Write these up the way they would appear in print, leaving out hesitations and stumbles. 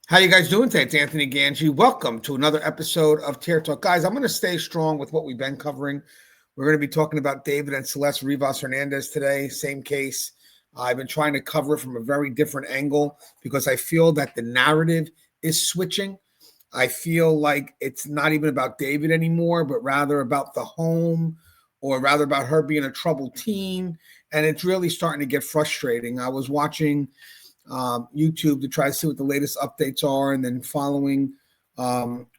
How you guys doing today? It's Anthony Ganji. Welcome to another episode of Tear Talk. Guys, I'm going to stay strong with what we've been covering. We're going to be talking about David and Celeste Rivas Hernandez today. Same case. I've been trying to cover it from a very different angle because I feel that the narrative is switching. I feel like it's not even about David anymore, but rather about the home, or rather about her being a troubled teen. And it's really starting to get frustrating. I was watching YouTube to try to see what the latest updates are, and then following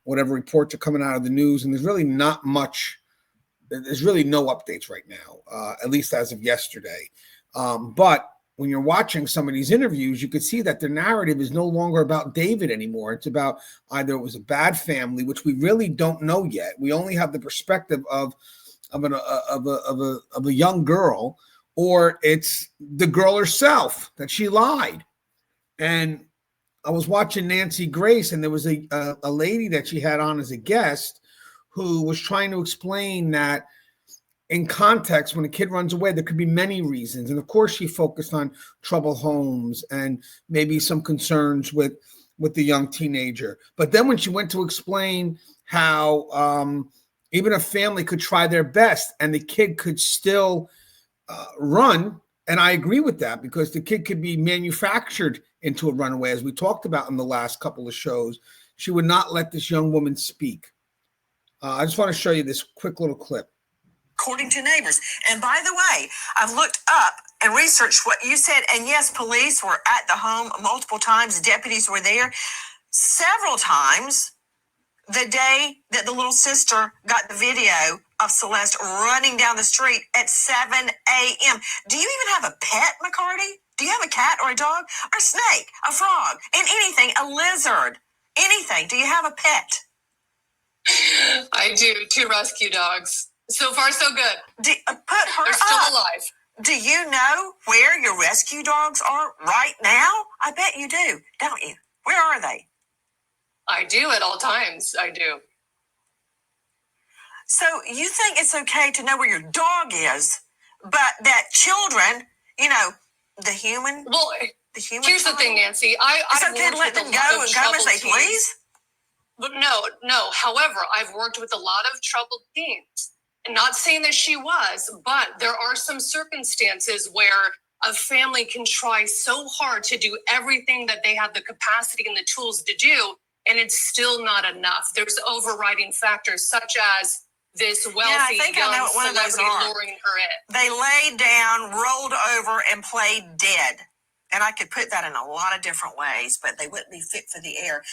whatever reports are coming out of the news. And there's really not much. There's really no updates right now, at least as of yesterday. But when you're watching some of these interviews, you could see that the narrative is no longer about David anymore. It's about either it was a bad family, which we really don't know yet. We only have the perspective of a young girl, or it's the girl herself that she lied. And I was watching Nancy Grace, and there was a lady that she had on as a guest who was trying to explain that in context, when a kid runs away, there could be many reasons. And of course, she focused on troubled homes and maybe some concerns with the young teenager. But then when she went to explain how even a family could try their best and the kid could still run, and I agree with that, because the kid could be manufactured into a runaway, as we talked about in the last couple of shows. She would not let this young woman speak. I just want to show you this quick little clip. According to neighbors. And by the way, I've looked up and researched what you said. And yes, police were at the home multiple times. Deputies were there several times the day that the little sister got the video of Celeste running down the street at 7 a.m. Do you even have a pet, McCarty? Do you have a cat or a dog or a snake, a frog, and anything, a lizard, anything? Do you have a pet? I do. 2 rescue dogs. So far, so good. Put her They're up. still alive. Do you know where your rescue dogs are right now? I bet you do, don't you? Where are they? I do at all times. I do. So you think it's okay to know where your dog is, but that children, the human. Well, here's the thing, Nancy. It's okay to let them go and come as they please? But no. However, I've worked with a lot of troubled teens. And not saying that she was, but there are some circumstances where a family can try so hard to do everything that they have the capacity and the tools to do, and it's still not enough. There's overriding factors such as this wealthy young celebrity luring her in. They laid down, rolled over, and played dead. And I could put that in a lot of different ways, but they wouldn't be fit for the air.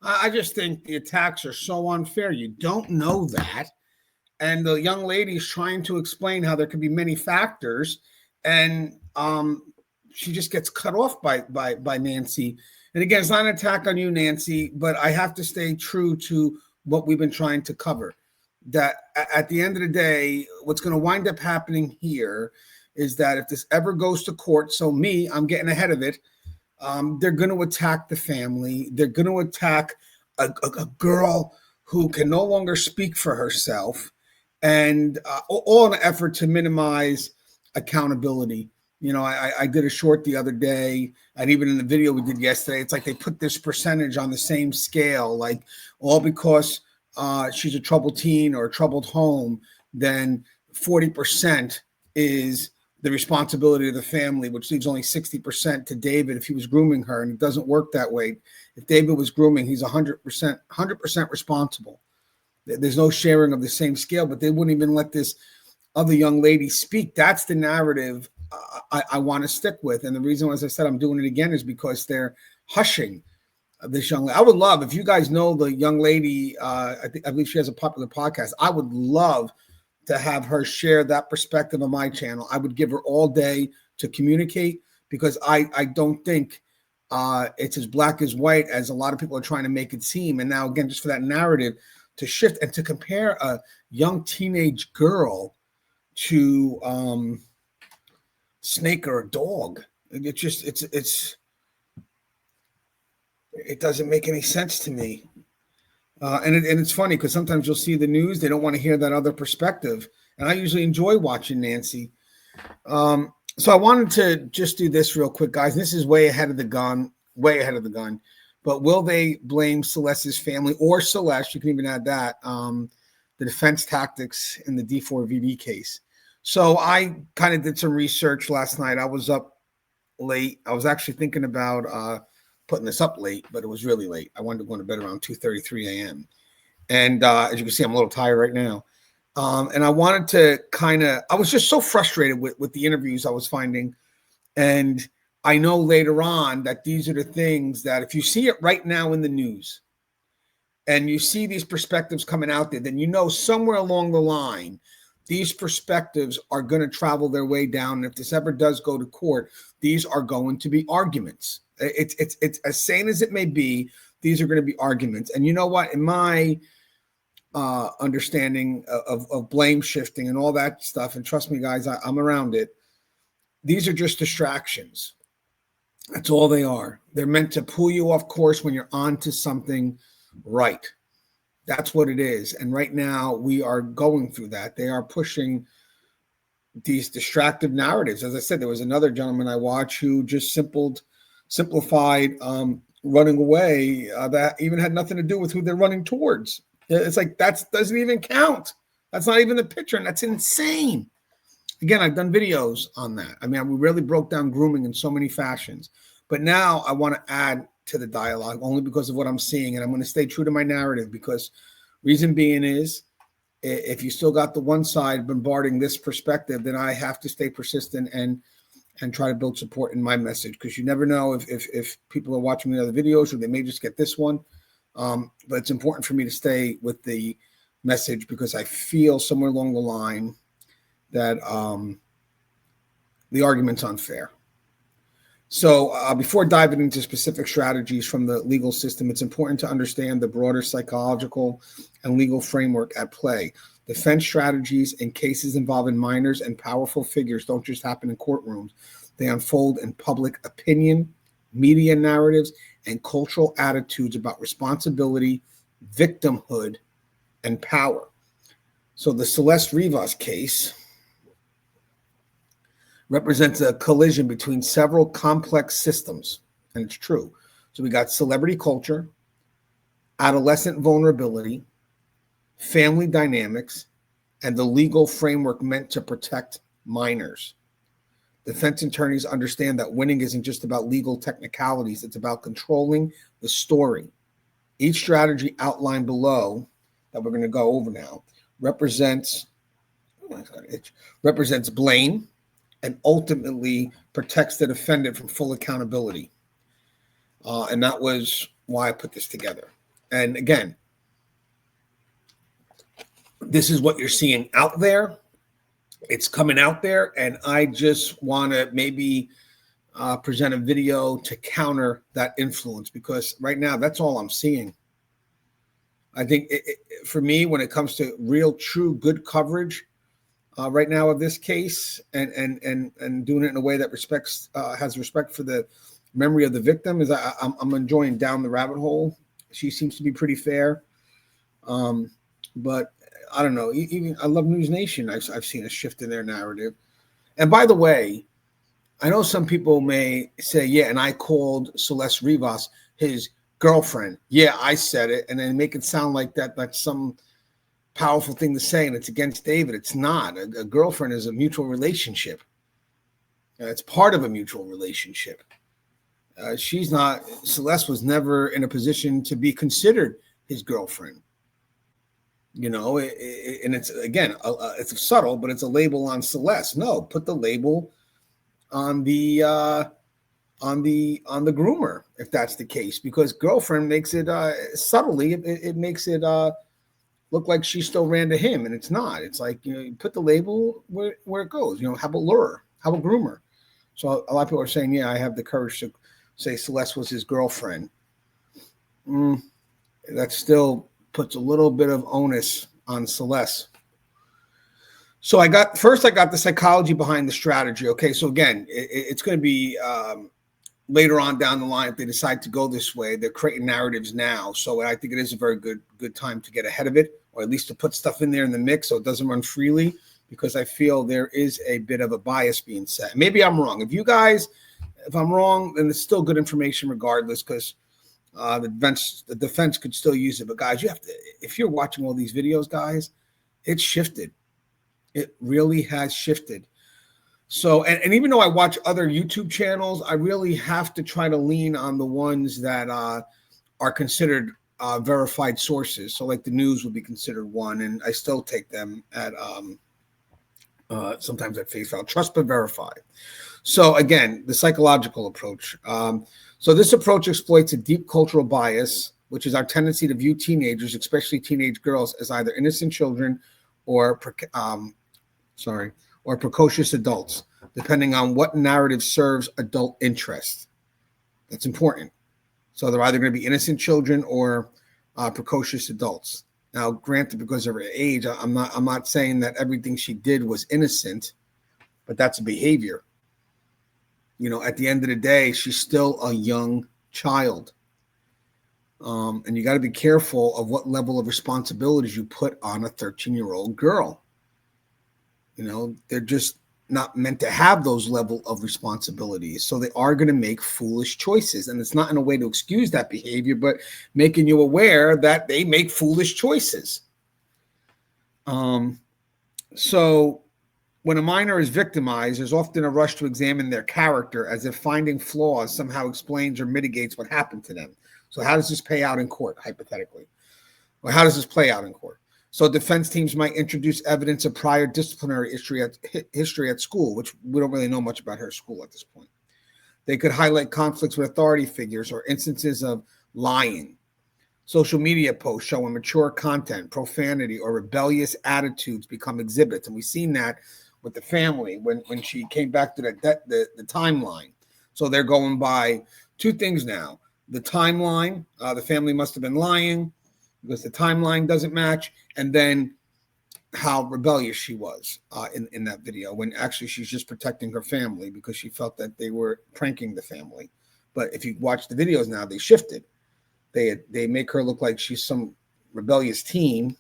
I just think the attacks are so unfair. You don't know that. And the young lady is trying to explain how there could be many factors, and she just gets cut off by Nancy. And again, it's not an attack on you, Nancy, but I have to stay true to what we've been trying to cover. That at the end of the day, what's going to wind up happening here is that if this ever goes to court, so I'm getting ahead of it, they're going to attack the family. They're going to attack a girl who can no longer speak for herself. And all in an effort to minimize accountability. I did a short the other day, and even in the video we did yesterday, it's like they put this percentage on the same scale, like all because she's a troubled teen or a troubled home, then 40% is the responsibility of the family, which leaves only 60% to David if he was grooming her, and it doesn't work that way. If David was grooming, he's 100% responsible. There's no sharing of the same scale, but they wouldn't even let this other young lady speak. That's the narrative I want to stick with. And the reason, as I said, I'm doing it again is because they're hushing this young lady. I would love, if you guys know the young lady, I believe she has a popular podcast. I would love to have her share that perspective on my channel. I would give her all day to communicate, because I don't think it's as black as white as a lot of people are trying to make it seem. And now, again, just for that narrative to shift and to compare a young teenage girl to snake or a dog, it doesn't make any sense to me. And it's funny because sometimes you'll see the news, they don't want to hear that other perspective, and I usually enjoy watching Nancy. So I wanted to just do this real quick, guys. This is way ahead of the gun. But will they blame Celeste's family or Celeste? You can even add that, the defense tactics in the d4vd case. So I kind of did some research last night. I was up late. I was actually thinking about putting this up late, but it was really late. I wanted to go to bed around 2:33 a.m. And as you can see, I'm a little tired right now. And I wanted to I was just so frustrated with the interviews I was finding. And I know later on that these are the things that if you see it right now in the news and you see these perspectives coming out there, then you know somewhere along the line, these perspectives are going to travel their way down. And if this ever does go to court, these are going to be arguments. It's as sane as it may be. These are going to be arguments. And you know what? In my understanding of blame shifting and all that stuff, and trust me, guys, I'm around it. These are just distractions. That's all they are. They're meant to pull you off course when you're on to something right. That's what it is. And right now we are going through that. They are pushing these distractive narratives. As I said, there was another gentleman I watched who just simplified running away that even had nothing to do with who they're running towards. It's like that doesn't even count. That's not even the picture, and that's insane. Again, I've done videos on that. I mean, we really broke down grooming in so many fashions. But now I want to add to the dialogue only because of what I'm seeing, and I'm going to stay true to my narrative because reason being is if you still got the one side bombarding this perspective, then I have to stay persistent and try to build support in my message because you never know if people are watching the other videos or they may just get this one. But it's important for me to stay with the message because I feel somewhere along the line that the argument's unfair. So before diving into specific strategies from the legal system, it's important to understand the broader psychological and legal framework at play. Defense strategies in cases involving minors and powerful figures don't just happen in courtrooms. They unfold in public opinion, media narratives, and cultural attitudes about responsibility, victimhood, and power. So the Celeste Rivas case represents a collision between several complex systems, and it's true. So we got celebrity culture, adolescent vulnerability, family dynamics, and the legal framework meant to protect minors. Defense attorneys understand that winning isn't just about legal technicalities, it's about controlling the story. Each strategy outlined below that we're going to go over now represents blame and ultimately protects the defendant from full accountability. And that was why I put this together. And again, this is what you're seeing out there. It's coming out there, and I just want to maybe present a video to counter that influence because right now that's all I'm seeing. I think for me, when it comes to real, true, good coverage right now of this case and doing it in a way that has respect for the memory of the victim, is I'm enjoying Down the Rabbit Hole. She seems to be pretty fair, but I don't know. Even I love News Nation. I've seen a shift in their narrative. And by the way, I know some people may say, yeah, and I called Celeste Rivas his girlfriend. Yeah, I said it, and then make it sound like that's some powerful thing to say, and it's against David. It's not. A girlfriend is a mutual relationship. It's part of a mutual relationship. She's not. Celeste was never in a position to be considered his girlfriend. You know, and it's again, it's subtle, but it's a label on Celeste. No, put the label on the groomer if that's the case, because girlfriend makes it subtly. It makes it look like she still ran to him, and it's not. It's like, you know, you put the label where it goes. You know, how about lure? How about groomer? So a lot of people are saying, yeah, I have the courage to say Celeste was his girlfriend. That still puts a little bit of onus on Celeste. So I got the psychology behind the strategy. Okay, so again, it's going to be later on down the line if they decide to go this way. They're creating narratives now, so I think it is a very good time to get ahead of it, or at least to put stuff in there in the mix so it doesn't run freely, because I feel there is a bit of a bias being set. Maybe I'm wrong. If I'm wrong, then it's still good information regardless, because The defense could still use it, but guys, you have to. If you're watching all these videos, guys, it's shifted. It really has shifted. So, and even though I watch other YouTube channels, I really have to try to lean on the ones that are considered verified sources. So, like the news would be considered one, and I still take them at sometimes at face value. Trust but verify. So, again, the psychological approach. So, this approach exploits a deep cultural bias, which is our tendency to view teenagers, especially teenage girls, as either innocent children or precocious adults, depending on what narrative serves adult interest. That's important. So they're either going to be innocent children or precocious adults. Now, granted, because of her age, I'm not saying that everything she did was innocent, but that's a behavior. You know, at the end of the day, she's still a young child. And you got to be careful of what level of responsibilities you put on a 13-year-old girl. You know, they're just not meant to have those level of responsibilities. So they are going to make foolish choices. And it's not in a way to excuse that behavior, but making you aware that they make foolish choices. So when a minor is victimized, there's often a rush to examine their character as if finding flaws somehow explains or mitigates what happened to them. So how does this pay out in court, hypothetically? Or how does this play out in court? So defense teams might introduce evidence of prior disciplinary history at school, which we don't really know much about her school at this point. They could highlight conflicts with authority figures or instances of lying. Social media posts showing mature content, profanity, or rebellious attitudes become exhibits. And we've seen that with the family when she came back to the timeline. So they're going by two things now. The timeline, the family must have been lying because the timeline doesn't match, and then how rebellious she was in that video when actually she's just protecting her family because she felt that they were pranking the family. But if you watch the videos now, they shifted. They make her look like she's some rebellious teen,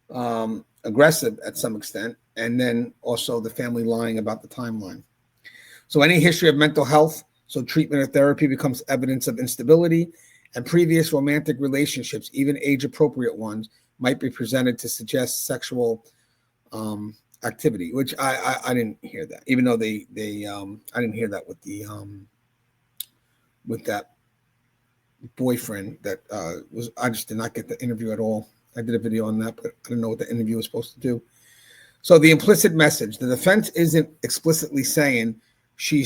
aggressive at some extent, and then also the family lying about the timeline. So any history of mental health, so treatment or therapy becomes evidence of instability, and previous romantic relationships, even age-appropriate ones, might be presented to suggest sexual activity, which I didn't hear that, even though I didn't hear that with that boyfriend that I just did not get the interview at all. I did a video on that, but I didn't know what the interview was supposed to do. So the implicit message, the defense isn't explicitly saying she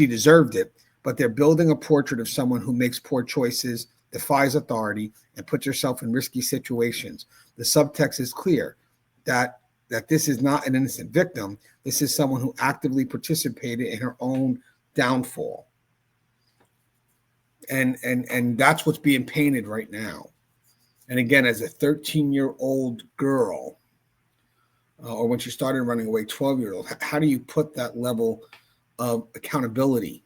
deserved it, but they're building a portrait of someone who makes poor choices, defies authority, and puts herself in risky situations. The subtext is clear that this is not an innocent victim. This is someone who actively participated in her own downfall. And that's what's being painted right now. And again, as a 13-year-old girl, or when she started running away, 12-year-old, how do you put that level of accountability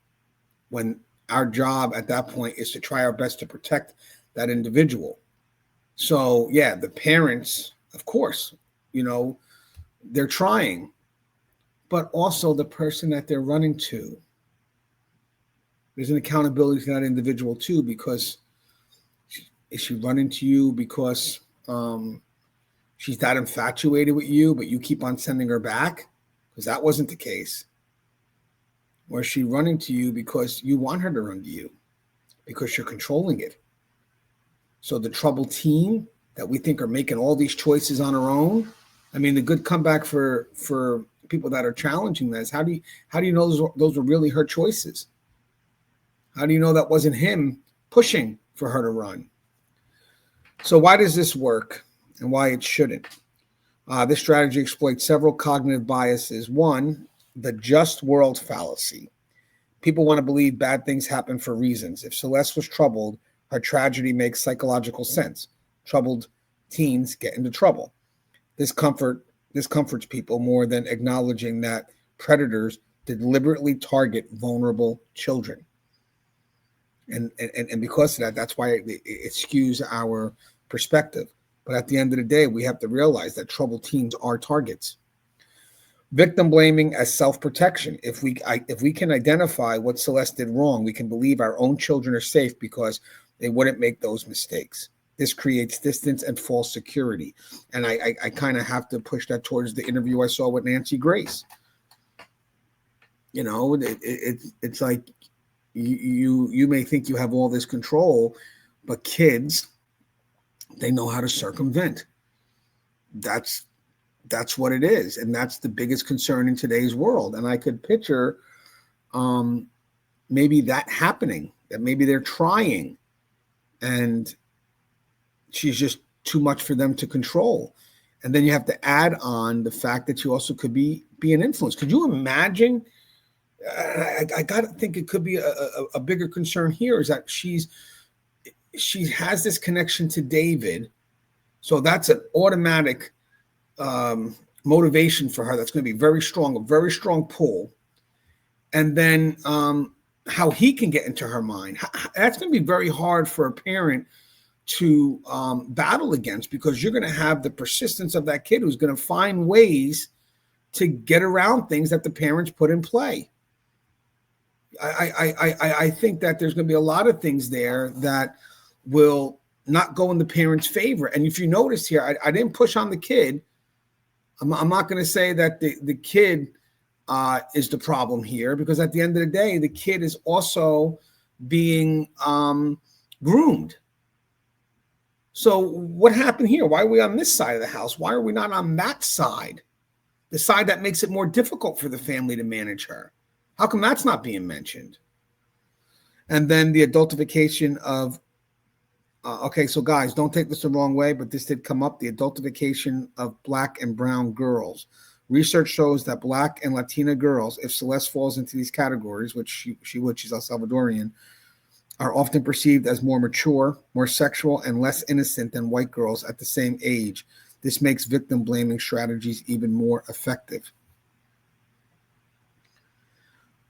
when our job at that point is to try our best to protect that individual? So yeah, the parents, of course, you know, they're trying, but also the person that they're running to, there's an accountability to that individual too, because is she running to you because she's that infatuated with you, but you keep on sending her back? Because that wasn't the case. Or is she running to you because you want her to run to you, because you're controlling it? So the troubled teen that we think are making all these choices on her own, I mean, the good comeback for people that are challenging that is how do you know those were really her choices? How do you know that wasn't him pushing for her to run? So why does this work and why it shouldn't? This strategy exploits several cognitive biases. One, the just world fallacy. People want to believe bad things happen for reasons. If Celeste was troubled, her tragedy makes psychological sense. Troubled teens get into trouble. This comforts people more than acknowledging that predators deliberately target vulnerable children. And because of that, that's why it skews our perspective. But at the end of the day, we have to realize that troubled teens are targets. Victim blaming as self-protection. If we can identify what Celeste did wrong, we can believe our own children are safe because they wouldn't make those mistakes. This creates distance and false security. And I kind of have to push that towards the interview I saw with Nancy Grace. You know, it's like you may think you have all this control, but kids, they know how to circumvent. That's what it is. And that's the biggest concern in today's world. And I could picture maybe that happening, that maybe they're trying and she's just too much for them to control. And then you have to add on the fact that you also could be an influence. Could you imagine? I got to think it could be a bigger concern here is that she has this connection to David. So that's an automatic motivation for her. That's going to be very strong, a very strong pull. And then how he can get into her mind. That's going to be very hard for a parent to battle against, because you're going to have the persistence of that kid who's going to find ways to get around things that the parents put in play. I think that there's going to be a lot of things there that will not go in the parents' favor. And if you notice here, I didn't push on the kid. I'm not going to say that the kid is the problem here, because at the end of the day, the kid is also being groomed. So what happened here? Why are we on this side of the house? Why are we not on that side? The side that makes it more difficult for the family to manage her. How come that's not being mentioned? And then the adultification of, okay, so guys, don't take this the wrong way, but this did come up, the adultification of Black and brown girls. Research shows that Black and Latina girls, if Celeste falls into these categories, which she would, she's El Salvadorian, are often perceived as more mature, more sexual, and less innocent than white girls at the same age. This makes victim blaming strategies even more effective.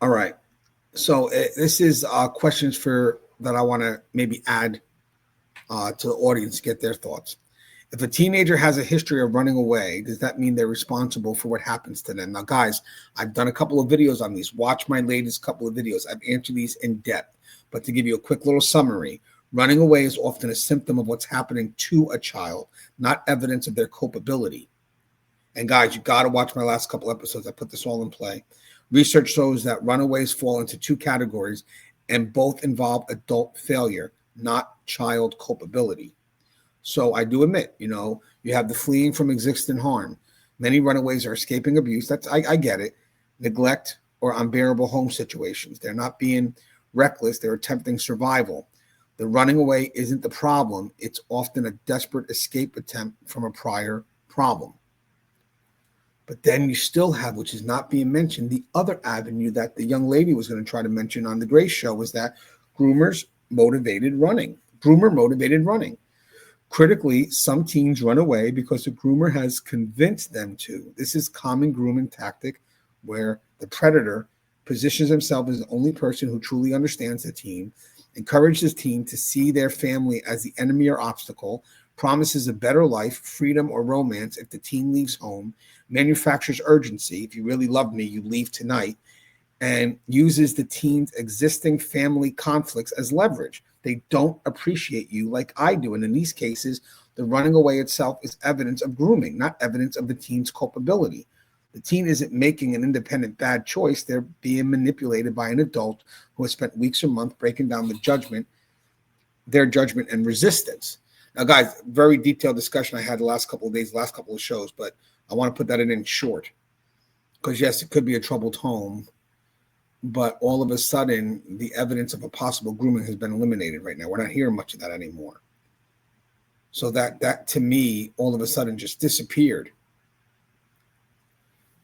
All right. So this is questions that I want to maybe add to the audience to get their thoughts. If a teenager has a history of running away, does that mean they're responsible for what happens to them? Now, guys, I've done a couple of videos on these. Watch my latest couple of videos. I've answered these in depth. But to give you a quick little summary, running away is often a symptom of what's happening to a child, not evidence of their culpability. And guys, you got to watch my last couple episodes. I put this all in play. Research shows that runaways fall into two categories, and both involve adult failure, not child culpability. So I do admit, you have the fleeing from existing harm. Many runaways are escaping abuse. I get it. Neglect or unbearable home situations. They're not being reckless. They're attempting survival. The running away isn't the problem. It's often a desperate escape attempt from a prior problem. But then you still have, which is not being mentioned, the other avenue that the young lady was going to try to mention on the Grace Show was that groomer motivated running. Critically, some teens run away because the groomer has convinced them to. This is common grooming tactic where the predator positions himself as the only person who truly understands the teen, encourages the teen to see their family as the enemy or obstacle, promises a better life, freedom, or romance if the teen leaves home, manufactures urgency. If you really love me, you leave tonight, and uses the teen's existing family conflicts as leverage. They don't appreciate you like I do. And in these cases, the running away itself is evidence of grooming, not evidence of the teen's culpability. The teen isn't making an independent bad choice. They're being manipulated by an adult who has spent weeks or months breaking down their judgment and resistance. Now, guys, very detailed discussion I had the last couple of days, last couple of shows, but I want to put that in short. Because, yes, it could be a troubled home, but all of a sudden, the evidence of a possible grooming has been eliminated right now. We're not hearing much of that anymore. So that to me, all of a sudden just disappeared.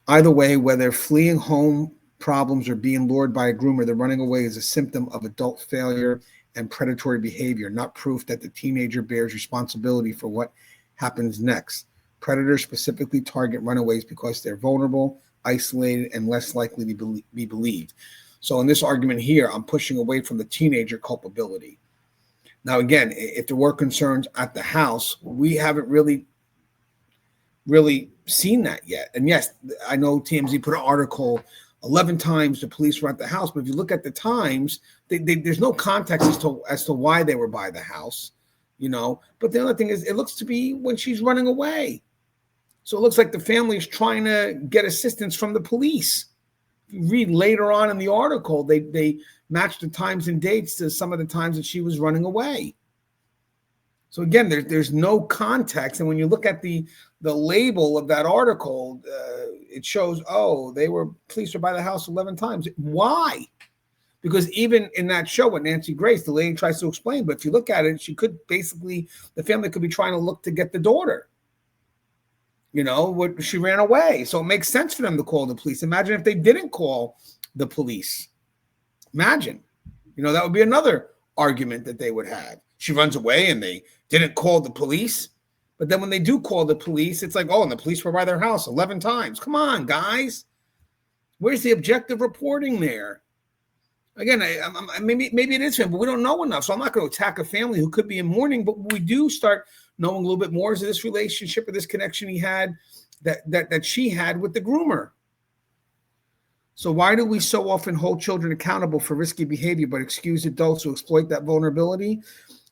Either way, whether fleeing home problems or being lured by a groomer, the running away is a symptom of adult failure and predatory behavior, not proof that the teenager bears responsibility for what happens next. Predators specifically target runaways because they're vulnerable, isolated, and less likely to be believed. So in this argument here, I'm pushing away from the teenager culpability. Now, again, if there were concerns at the house, we haven't really seen that yet. And yes, I know TMZ put an article 11 times the police were at the house, but if you look at the times, there's no context as to why they were by the house, But the other thing is, it looks to be when she's running away. So it looks like the family is trying to get assistance from the police. If you read later on in the article, they match the times and dates to some of the times that she was running away. So again, there's no context. And when you look at the label of that article, it shows, police were by the house 11 times. Why? Because even in that show with Nancy Grace, the lady tries to explain, but if you look at it, the family could be trying to look to get the daughter. She ran away. So it makes sense for them to call the police. Imagine if they didn't call the police. Imagine, that would be another argument that they would have. She runs away and they didn't call the police. But then when they do call the police, it's like, and the police were by their house 11 times. Come on, guys. Where's the objective reporting there? Again, maybe it is him, but we don't know enough. So I'm not going to attack a family who could be in mourning, but we do start knowing a little bit more of this relationship or this connection he had that she had with the groomer. So why do we so often hold children accountable for risky behavior but excuse adults who exploit that vulnerability?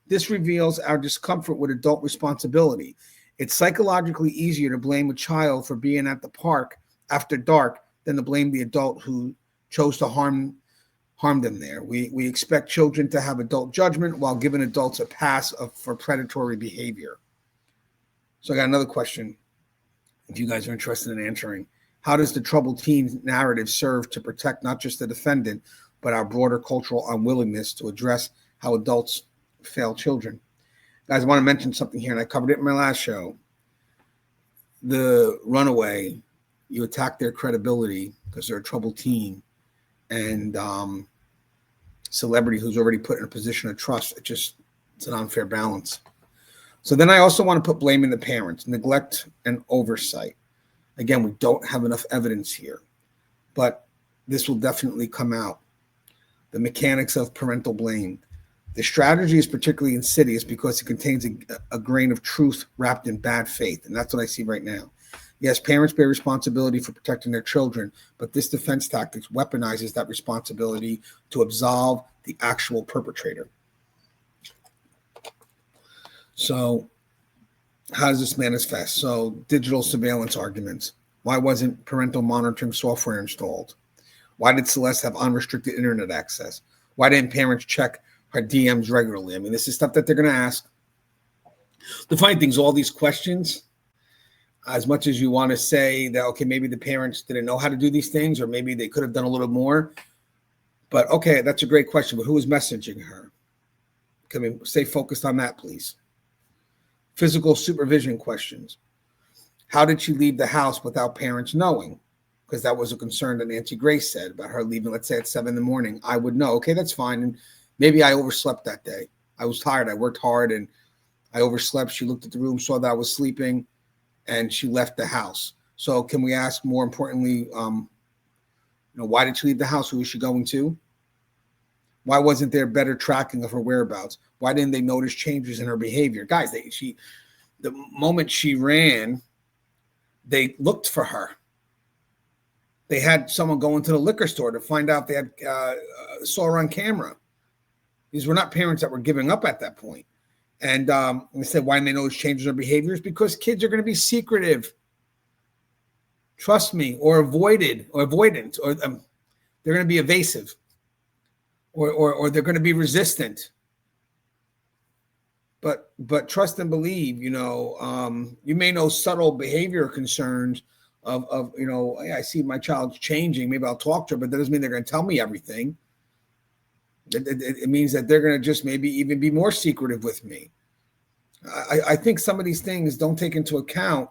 This reveals our discomfort with adult responsibility. It's psychologically easier to blame a child for being at the park after dark than to blame the adult who chose to harm them there. We expect children to have adult judgment while giving adults a pass for predatory behavior. So I got another question, if you guys are interested in answering. How does the troubled teen narrative serve to protect not just the defendant, but our broader cultural unwillingness to address how adults fail children? Guys, I want to mention something here, and I covered it in my last show. The runaway, you attack their credibility because they're a troubled teen, and celebrity who's already put in a position of trust. It's an unfair balance. So then I also want to put blame in the parents, neglect and oversight. Again, we don't have enough evidence here, but this will definitely come out. The mechanics of parental blame. The strategy is particularly insidious because it contains a grain of truth wrapped in bad faith, and that's what I see right now. Yes, parents bear responsibility for protecting their children, but this defense tactics weaponizes that responsibility to absolve the actual perpetrator. So how does this manifest? So digital surveillance arguments. Why wasn't parental monitoring software installed? Why did Celeste have unrestricted internet access? Why didn't parents check her DMs regularly? I mean, this is stuff that they're going to ask. The funny thing is, all these questions, as much as you want to say that, okay, maybe the parents didn't know how to do these things, or maybe they could have done a little more. But okay, that's a great question. But who was messaging her? Can we stay focused on that, please? Physical supervision questions. How did she leave the house without parents knowing? Because that was a concern that Nancy Grace said about her leaving, let's say at 7 a.m. I would know. Okay, that's fine. And maybe I overslept that day. I was tired. I worked hard and I overslept. She looked at the room, saw that I was sleeping, and she left the house. So can we ask more importantly, why did she leave the house? Who was she going to? Why wasn't there better tracking of her whereabouts? Why didn't they notice changes in her behavior? Guys, the moment she ran, they looked for her. They had someone go into the liquor store to find out they had saw her on camera. These were not parents that were giving up at that point. And they said, why didn't they notice changes in her behaviors? Because kids are going to be secretive. Trust me, or avoidant, or they're going to be evasive, or they're going to be resistant. But trust and believe, you may know subtle behavior concerns of hey, I see my child's changing. Maybe I'll talk to her, but that doesn't mean they're going to tell me everything. It means that they're going to just maybe even be more secretive with me. I think some of these things don't take into account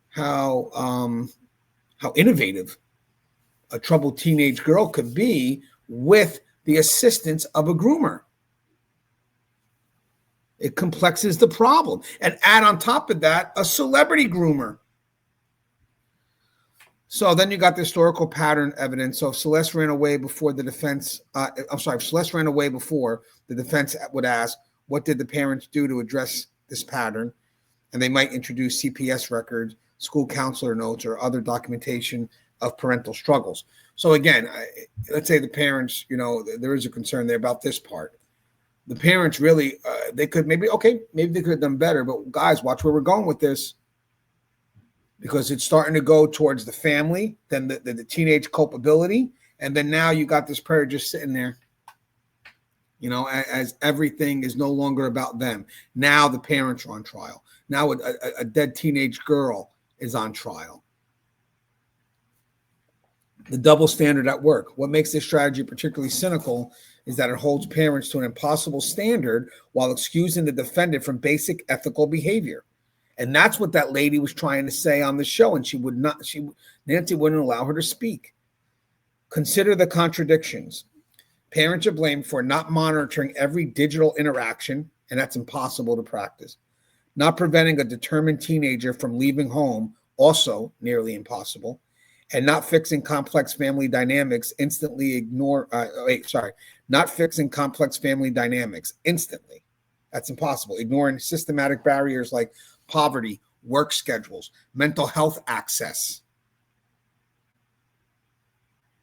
how innovative a troubled teenage girl could be with the assistance of a groomer. It complexes the problem. And add on top of that, a celebrity groomer. So then you got the historical pattern evidence. So if Celeste ran away before the defense, if Celeste ran away before, the defense would ask, what did the parents do to address this pattern? And they might introduce CPS records, school counselor notes, or other documentation of parental struggles. So again, let's say the parents, there is a concern there about this part. The parents really, they could maybe they could have done better, but guys, watch where we're going with this, because it's starting to go towards the family, then the teenage culpability, and then now you got this parent just sitting there, as everything is no longer about them. Now the parents are on trial. Now a dead teenage girl is on trial. The double standard at work. What makes this strategy particularly cynical is that it holds parents to an impossible standard while excusing the defendant from basic ethical behavior. And that's what that lady was trying to say on the show, and Nancy wouldn't allow her to speak. Consider the contradictions. Parents are blamed for not monitoring every digital interaction, and that's impossible to practice. Not preventing a determined teenager from leaving home, also nearly impossible. And not fixing complex family dynamics not fixing complex family dynamics instantly. That's impossible. Ignoring systematic barriers like poverty, work schedules, mental health access.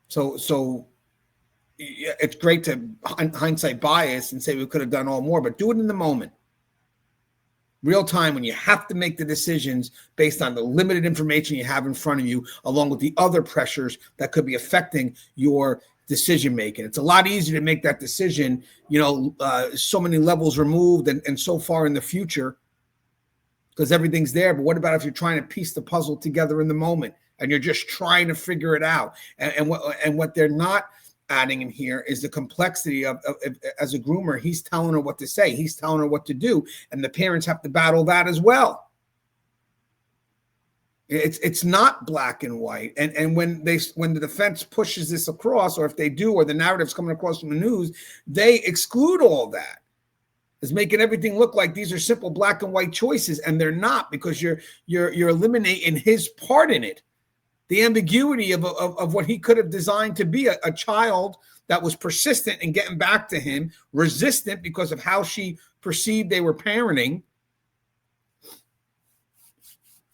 So it's great to hindsight bias and say we could have done all more, but do it in the moment. Real time, when you have to make the decisions based on the limited information you have in front of you, along with the other pressures that could be affecting your decision making. It's a lot easier to make that decision, so many levels removed and so far in the future, because everything's there. But what about if you're trying to piece the puzzle together in the moment and you're just trying to figure it out? And what they're not adding in here is the complexity of as a groomer, he's telling her what to say, he's telling her what to do, and the parents have to battle that as well. It's not black and white. And when the defense pushes this across, or if they do, or the narrative's coming across from the news, they exclude all that. It's making everything look like these are simple black and white choices, and they're not, because you're eliminating his part in it. The ambiguity of what he could have designed to be a child that was persistent in getting back to him, resistant because of how she perceived they were parenting.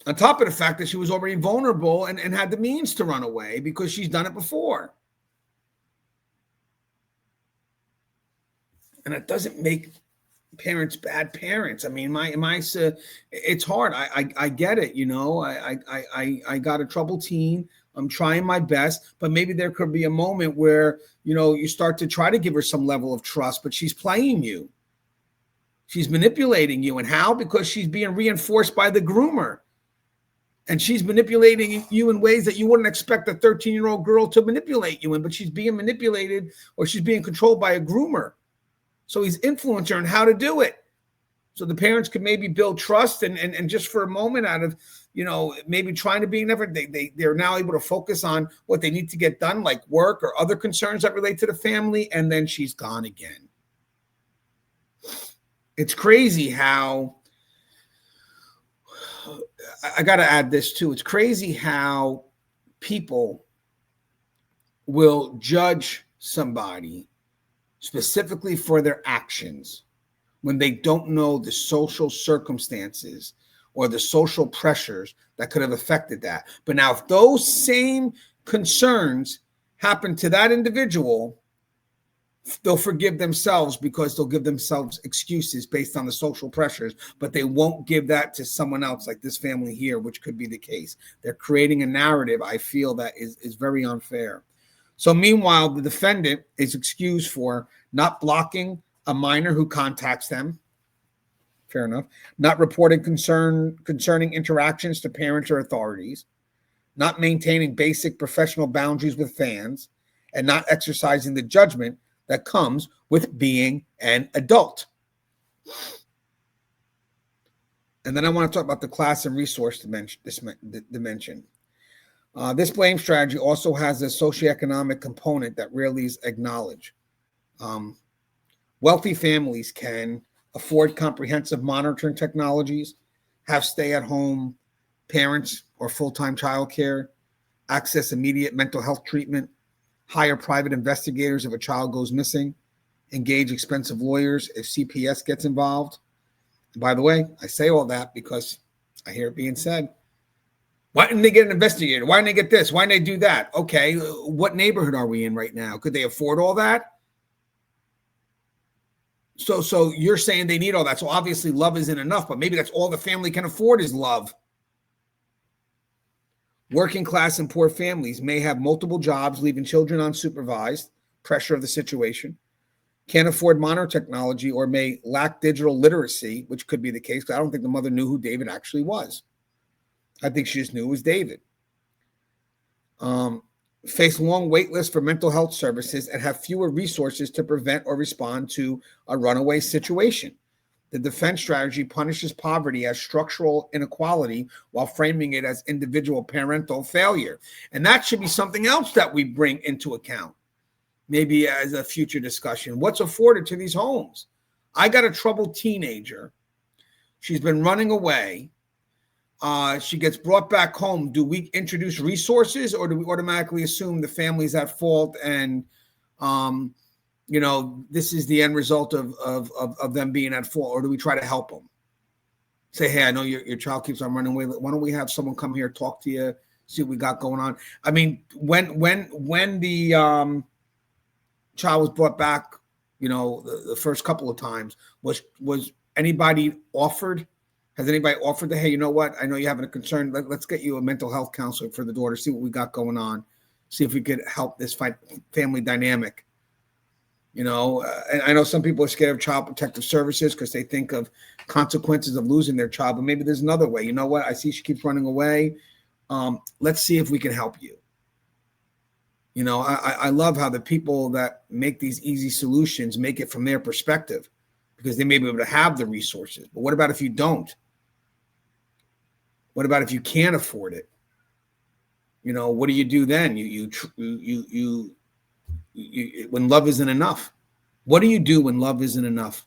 On top of the fact that she was already vulnerable and had the means to run away because she's done it before. And that doesn't make parents bad parents. I mean, it's hard. I get it. I got a troubled teen. I'm trying my best, but maybe there could be a moment where, you start to try to give her some level of trust, but she's playing you. She's manipulating you. And how? Because she's being reinforced by the groomer. And she's manipulating you in ways that you wouldn't expect a 13-year-old girl to manipulate you in, but she's being manipulated, or she's being controlled by a groomer. So he's influencing her on how to do it. So the parents could maybe build trust and just for a moment, out of, maybe trying to be never, they're now able to focus on what they need to get done, like work or other concerns that relate to the family. And then she's gone again. It's crazy how, I got to add this too. It's crazy how people will judge somebody specifically for their actions when they don't know the social circumstances or the social pressures that could have affected that. But now, if those same concerns happen to that individual, they'll forgive themselves because they'll give themselves excuses based on the social pressures, but they won't give that to someone else, like this family here, which could be the case. They're creating a narrative, I feel, that is very unfair. So meanwhile, the defendant is excused for not blocking a minor who contacts them. Fair enough. Not reporting concerning interactions to parents or authorities. Not maintaining basic professional boundaries with fans. And not exercising the judgment that comes with being an adult. And then I want to talk about the class and resource dimension. This blame strategy also has a socioeconomic component that rarely is acknowledged. Wealthy families can afford comprehensive monitoring technologies, have stay-at-home parents or full-time childcare, access immediate mental health treatment, hire private investigators if a child goes missing, engage expensive lawyers if CPS gets involved. And by the way, I say all that because I hear it being said, Why didn't they get an investigator? Why didn't they get this? Why didn't they do that? Okay, what neighborhood are we in right now? Could they afford all that? So you're saying they need all that. So obviously love isn't enough, but maybe that's all the family can afford is love. Working class and poor families may have multiple jobs, leaving children unsupervised, pressure of the situation, can't afford modern technology, or may lack digital literacy, which could be the case. I don't think the mother knew who David actually was. I think she just knew it was David. Face long wait lists for mental health services and have fewer resources to prevent or respond to a runaway situation. The defense strategy punishes poverty as structural inequality while framing it as individual parental failure. And that should be something else that we bring into account, maybe as a future discussion. What's afforded to these homes? I got a troubled teenager. She's been running away. She gets brought back home. Do we introduce resources, or do we automatically assume the family's at fault and this is the end result of them being at fault, or do we try to help them? Say, hey, I know your child keeps on running away. Why don't we have someone come here, talk to you, see what we got going on? I mean, when the child was brought back, the first couple of times, was anybody offered? Has anybody offered to, hey, you know what? I know you're having a concern. Let's get you a mental health counselor for the daughter, see what we got going on, see if we could help this family dynamic. And I know some people are scared of child protective services because they think of consequences of losing their child, but maybe there's another way. You know what? I see she keeps running away. Let's see if we can help you. I love how the people that make these easy solutions make it from their perspective, because they may be able to have the resources. But what about if you don't? What about if you can't afford it? What do you do then? You when love isn't enough. What do you do when love isn't enough?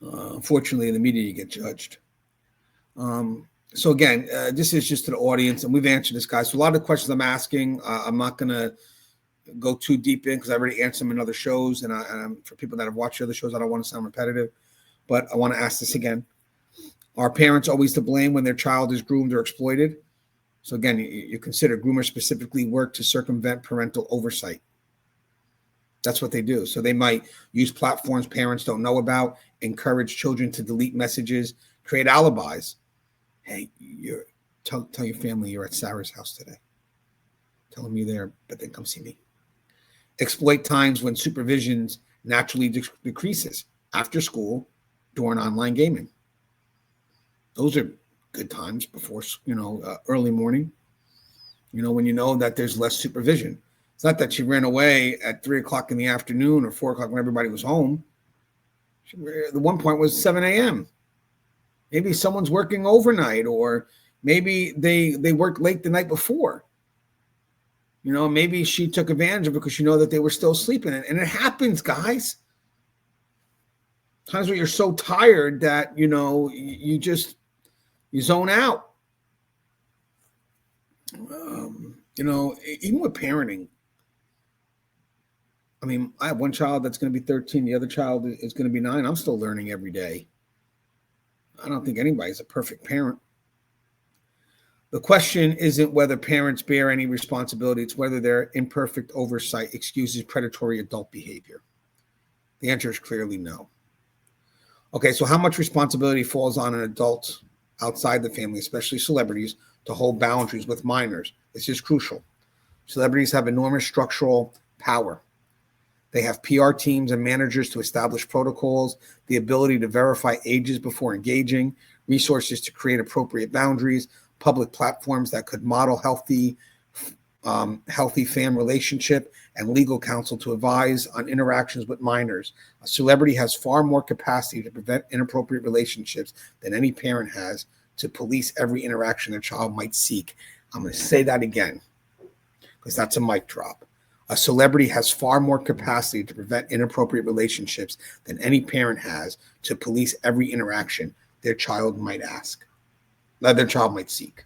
Unfortunately, in the media, you get judged. So again, this is just to the audience, and we've answered this, guys. So a lot of the questions I'm asking, I'm not going to go too deep in because I already answered them in other shows. And for people that have watched other shows, I don't want to sound repetitive, but I want to ask this again. Are parents always to blame when their child is groomed or exploited? So again, you consider groomers specifically work to circumvent parental oversight. That's what they do. So they might use platforms parents don't know about, encourage children to delete messages, create alibis. Hey, tell your family you're at Sarah's house today. Tell them you're there, but then come see me. Exploit times when supervision naturally decreases after school, during online gaming. Those are good times before, early morning, when you know that there's less supervision. It's not that she ran away at 3:00 in the afternoon or 4:00 when everybody was home. The one point was 7 a.m. Maybe someone's working overnight, or maybe they worked late the night before. Maybe she took advantage of it because she knew that they were still sleeping. And it happens, guys. Times when you're so tired that, you zone out. Even with parenting. I mean, I have one child that's going to be 13. The other child is going to be 9. I'm still learning every day. I don't think anybody's a perfect parent. The question isn't whether parents bear any responsibility. It's whether their imperfect oversight excuses predatory adult behavior. The answer is clearly no. Okay, so how much responsibility falls on an adult outside the family, especially celebrities, to hold boundaries with minors? This is crucial. Celebrities have enormous structural power. They have PR teams and managers to establish protocols, the ability to verify ages before engaging, resources to create appropriate boundaries, public platforms that could model healthy fan relationship, and legal counsel to advise on interactions with minors. A celebrity has far more capacity to prevent inappropriate relationships than any parent has to police every interaction a child might seek. I'm going to say that again because that's a mic drop. A celebrity has far more capacity to prevent inappropriate relationships than any parent has to police every interaction their child might seek.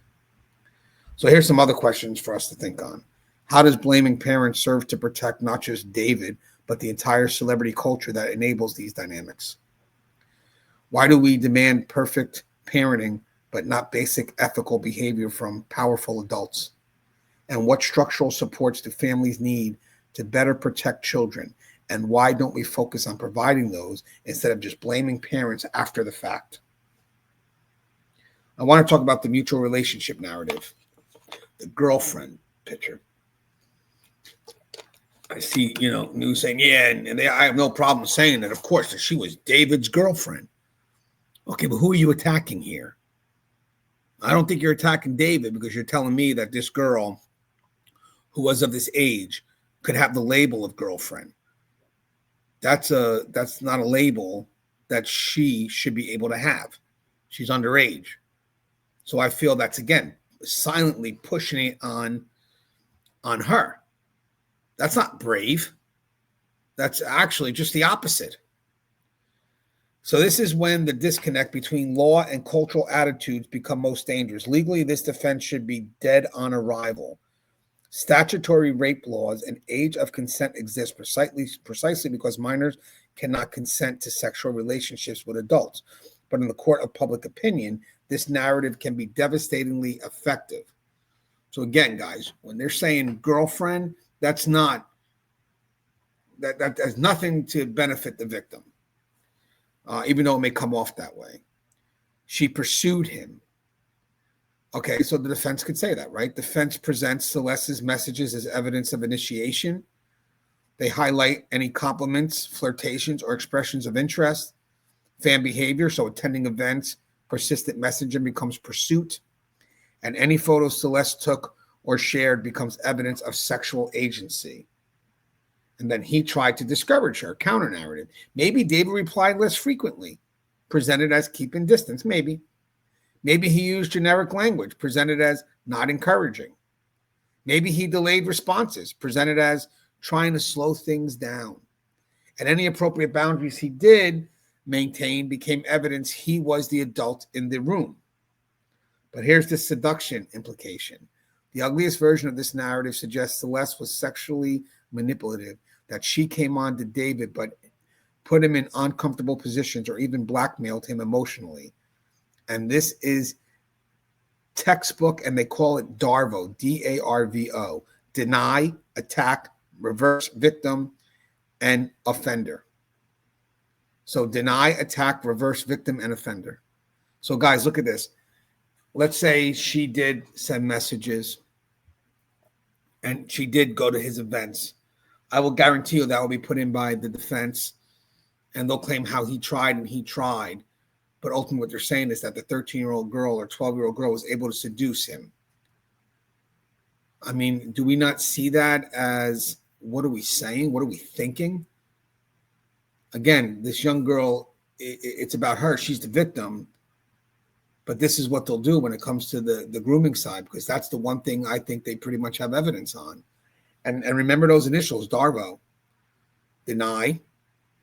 So here's some other questions for us to think on. How does blaming parents serve to protect not just David, but the entire celebrity culture that enables these dynamics? Why do we demand perfect parenting but not basic ethical behavior from powerful adults? And what structural supports do families need to better protect children? And why don't we focus on providing those instead of just blaming parents after the fact? I want to talk about the mutual relationship narrative, the girlfriend picture. I see, news saying, yeah, and I have no problem saying that, of course, that she was David's girlfriend. Okay, but who are you attacking here? I don't think you're attacking David, because you're telling me that this girl who was of this age could have the label of girlfriend. That's not a label that she should be able to have. She's underage. So I feel that's, again, silently pushing it on her. That's not brave. That's actually just the opposite. So this is when the disconnect between law and cultural attitudes become most dangerous. Legally, this defense should be dead on arrival. Statutory rape laws and age of consent exist precisely because minors cannot consent to sexual relationships with adults. But in the court of public opinion, this narrative can be devastatingly effective. So again, guys, when they're saying girlfriend, that has nothing to benefit the victim, even though it may come off that way. She pursued him. Okay, so the defense could say that, right? Defense presents Celeste's messages as evidence of initiation. They highlight any compliments, flirtations, or expressions of interest, fan behavior, so attending events, persistent messaging becomes pursuit, and any photos Celeste took or shared becomes evidence of sexual agency. And then he tried to discourage her, counter narrative. Maybe David replied less frequently, presented as keeping distance, maybe. Maybe he used generic language, presented as not encouraging. Maybe he delayed responses, presented as trying to slow things down. And any appropriate boundaries he did maintain became evidence he was the adult in the room. But here's the seduction implication. The ugliest version of this narrative suggests Celeste was sexually manipulative, that she came on to David but put him in uncomfortable positions or even blackmailed him emotionally. And this is textbook, and they call it DARVO, D-A-R-V-O, deny, attack, reverse victim, and offender. So deny, attack, reverse victim, and offender. So guys, look at this. Let's say she did send messages and she did go to his events. I will guarantee you that will be put in by the defense, and they'll claim how he tried and he tried. But ultimately what they're saying is that the 13-year-old girl or 12-year-old girl was able to seduce him. I mean, do we not see that as, what are we saying? What are we thinking? Again, this young girl, it's about her. She's the victim. But this is what they'll do when it comes to the grooming side, because that's the one thing I think they pretty much have evidence on. And remember those initials, DARVO, deny.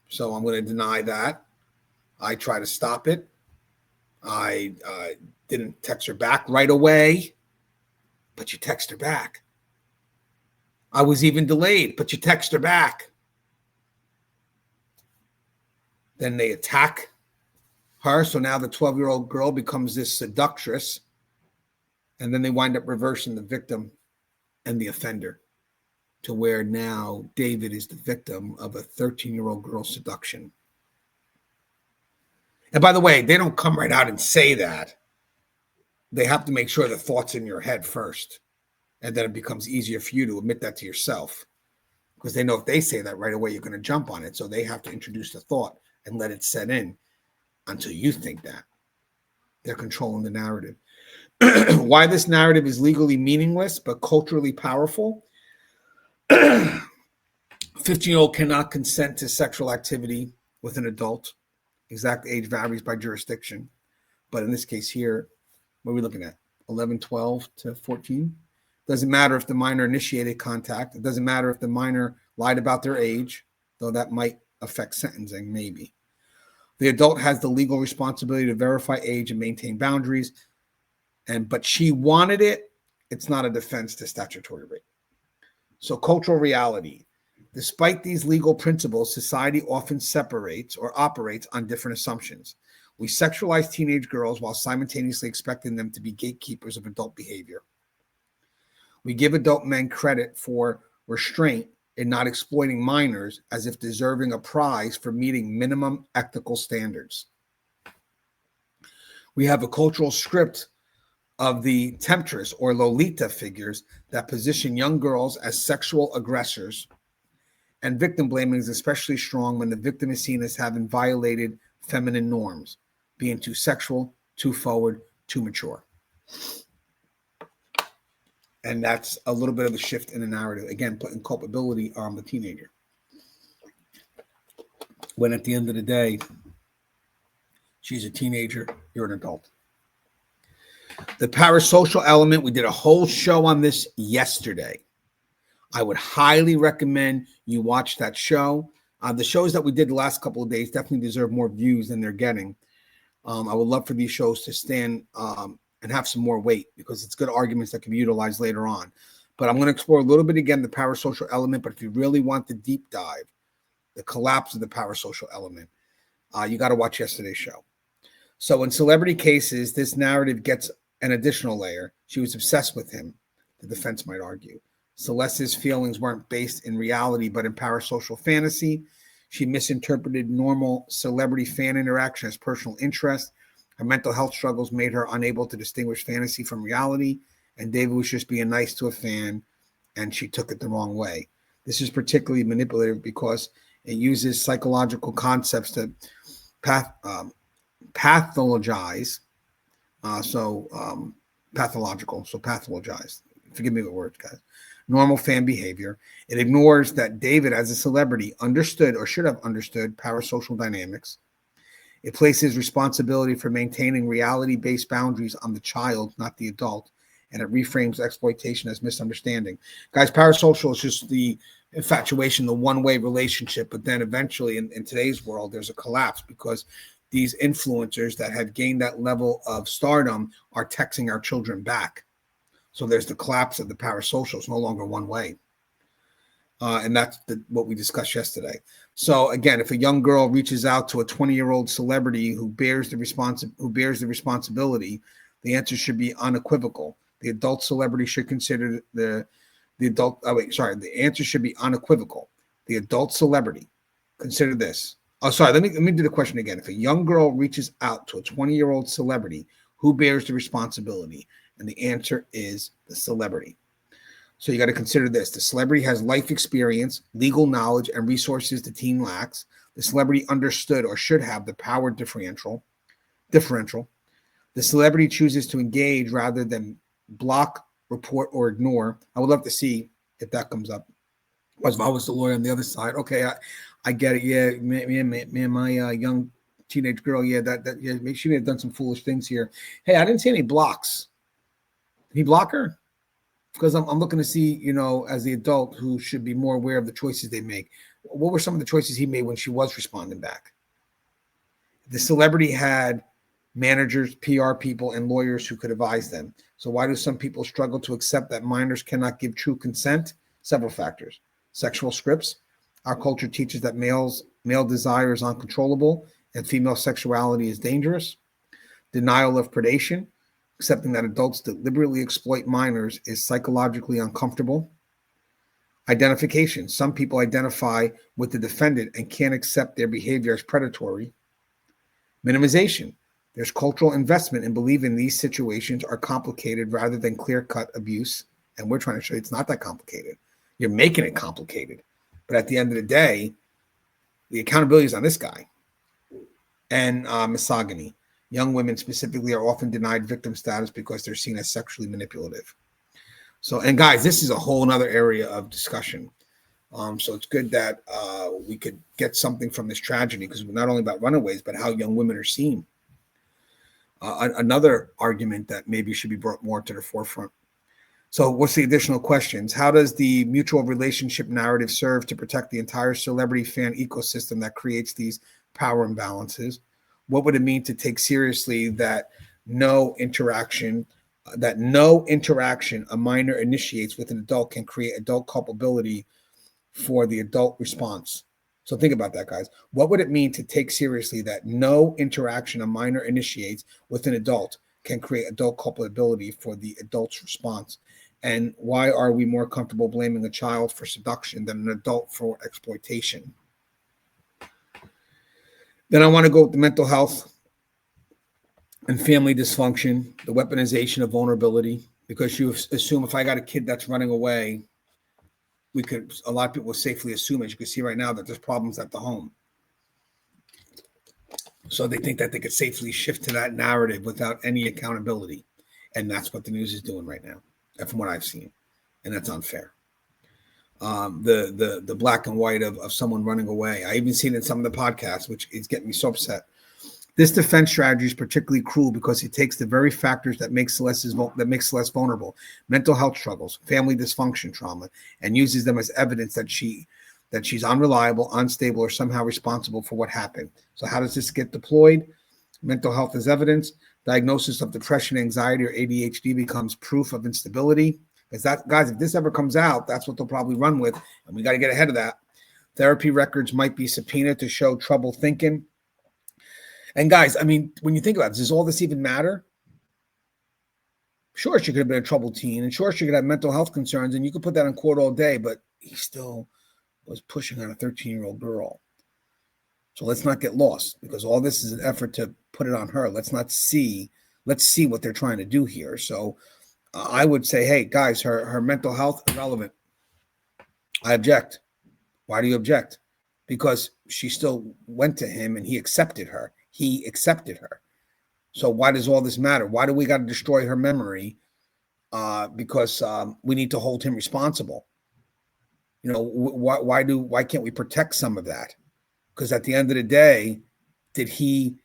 So I'm going to deny that. I try to stop it. I didn't text her back right away, but you text her back. I was even delayed, but you text her back. Then they attack her. So now the 12-year-old girl becomes this seductress. And then they wind up reversing the victim and the offender to where now David is the victim of a 13-year-old girl's seduction. And by the way, they don't come right out and say that. They have to make sure the thought's in your head first. And then it becomes easier for you to admit that to yourself. Because they know if they say that right away, you're going to jump on it. So they have to introduce the thought and let it set in until you think that. They're controlling the narrative. Why this narrative is legally meaningless but culturally powerful. 15-year-old cannot consent to sexual activity with an adult. Exact age varies by jurisdiction. But in this case here, what are we looking at? 11, 12 to 14? Doesn't matter if the minor initiated contact. It doesn't matter if the minor lied about their age, though that might affect sentencing, maybe. The adult has the legal responsibility to verify age and maintain boundaries. But she wanted it. It's not a defense to statutory rape. So cultural reality. Despite these legal principles, society often separates or operates on different assumptions. We sexualize teenage girls while simultaneously expecting them to be gatekeepers of adult behavior. We give adult men credit for restraint in not exploiting minors as if deserving a prize for meeting minimum ethical standards. We have a cultural script of the temptress or Lolita figures that position young girls as sexual aggressors, and victim blaming is especially strong when the victim is seen as having violated feminine norms, being too sexual, too forward, too mature. And that's a little bit of a shift in the narrative. Again, putting culpability on the teenager. When at the end of the day, she's a teenager, you're an adult. The parasocial element, we did a whole show on this yesterday. I would highly recommend you watch that show. The shows that we did the last couple of days definitely deserve more views than they're getting. I would love for these shows to stand and have some more weight because it's good arguments that can be utilized later on. But I'm going to explore a little bit again the parasocial element. But if you really want the deep dive, the collapse of the parasocial element, you got to watch yesterday's show. So in celebrity cases, this narrative gets an additional layer. She was obsessed with him, the defense might argue. Celeste's feelings weren't based in reality, but in parasocial fantasy. She misinterpreted normal celebrity fan interaction as personal interest. Her mental health struggles made her unable to distinguish fantasy from reality, and David was just being nice to a fan, and she took it the wrong way. This is particularly manipulative because it uses psychological concepts to pathologize. Pathologize. Forgive me the words, guys. Normal fan behavior. It ignores that David, as a celebrity, understood or should have understood parasocial dynamics. It places responsibility for maintaining reality-based boundaries on the child, not the adult, and it reframes exploitation as misunderstanding. Guys, parasocial is just the infatuation, the one-way relationship, but then eventually in today's world, there's a collapse because these influencers that have gained that level of stardom are texting our children back. So there's the collapse of the parasocial. It's no longer one way. And that's what we discussed yesterday. So again, if a young girl reaches out to a 20-year-old celebrity who bears the responsibility, the answer should be unequivocal. The adult celebrity should consider the answer should be unequivocal. The adult celebrity, consider this. Oh, sorry, let me do the question again. If a young girl reaches out to a 20-year-old celebrity, who bears the responsibility? And the answer is the celebrity. So you got to consider this. The celebrity has life experience, legal knowledge, and resources the teen lacks. The celebrity understood or should have the power differential. The celebrity chooses to engage rather than block, report, or ignore. I would love to see if that comes up. If I was the lawyer on the other side, okay, I get it. Yeah, man, my young teenage girl, maybe she may have done some foolish things here. Hey, I didn't see any blocks. Did he block her? Because I'm looking to see, as the adult who should be more aware of the choices they make. What were some of the choices he made when she was responding back? The celebrity had managers, PR people, and lawyers who could advise them. So why do some people struggle to accept that minors cannot give true consent? Several factors. Sexual scripts. Our culture teaches that male desire is uncontrollable and female sexuality is dangerous. Denial of predation. Accepting that adults deliberately exploit minors is psychologically uncomfortable. Identification. Some people identify with the defendant and can't accept their behavior as predatory. Minimization. There's cultural investment in believing these situations are complicated rather than clear-cut abuse. And we're trying to show you it's not that complicated. You're making it complicated. But at the end of the day, the accountability is on this guy. And misogyny. Young women specifically are often denied victim status because they're seen as sexually manipulative. So, and guys, this is a whole nother area of discussion. So it's good that we could get something from this tragedy because not only about runaways, but how young women are seen. Another argument that maybe should be brought more to the forefront. So what's the additional questions? How does the mutual relationship narrative serve to protect the entire celebrity fan ecosystem that creates these power imbalances? What would it mean to take seriously that no interaction a minor initiates with an adult can create adult culpability for the adult response? So think about that, guys. What would it mean to take seriously that no interaction a minor initiates with an adult can create adult culpability for the adult's response? And why are we more comfortable blaming a child for seduction than an adult for exploitation? Then I want to go with the mental health and family dysfunction, the weaponization of vulnerability, because you assume if I got a kid that's running away, a lot of people will safely assume, as you can see right now, that there's problems at the home. So they think that they could safely shift to that narrative without any accountability. And that's what the news is doing right now, from what I've seen. And that's unfair. The black and white of someone running away. I even seen it in some of the podcasts, which is getting me so upset. This defense strategy is particularly cruel because it takes the very factors that make Celeste vulnerable, mental health struggles, family dysfunction, trauma, and uses them as evidence that she's unreliable, unstable, or somehow responsible for what happened. So how does this get deployed? Mental health as evidence. Diagnosis of depression, anxiety, or ADHD becomes proof of instability. Because that, guys, if this ever comes out, that's what they'll probably run with, and we got to get ahead of that. Therapy records might be subpoenaed to show trouble thinking. And guys, I mean, when you think about this, does all this even matter? Sure, she could have been a troubled teen, and sure, she could have mental health concerns, and you could put that in court all day, but he still was pushing on a 13-year-old girl. So let's not get lost, because all this is an effort to put it on her. Let's see what they're trying to do here. So I would say, hey, guys, her mental health is relevant. I object. Why do you object? Because she still went to him and he accepted her. So why does all this matter? Why do we got to destroy her memory? Because we need to hold him responsible. You know, why can't we protect some of that? Because at the end of the day, did he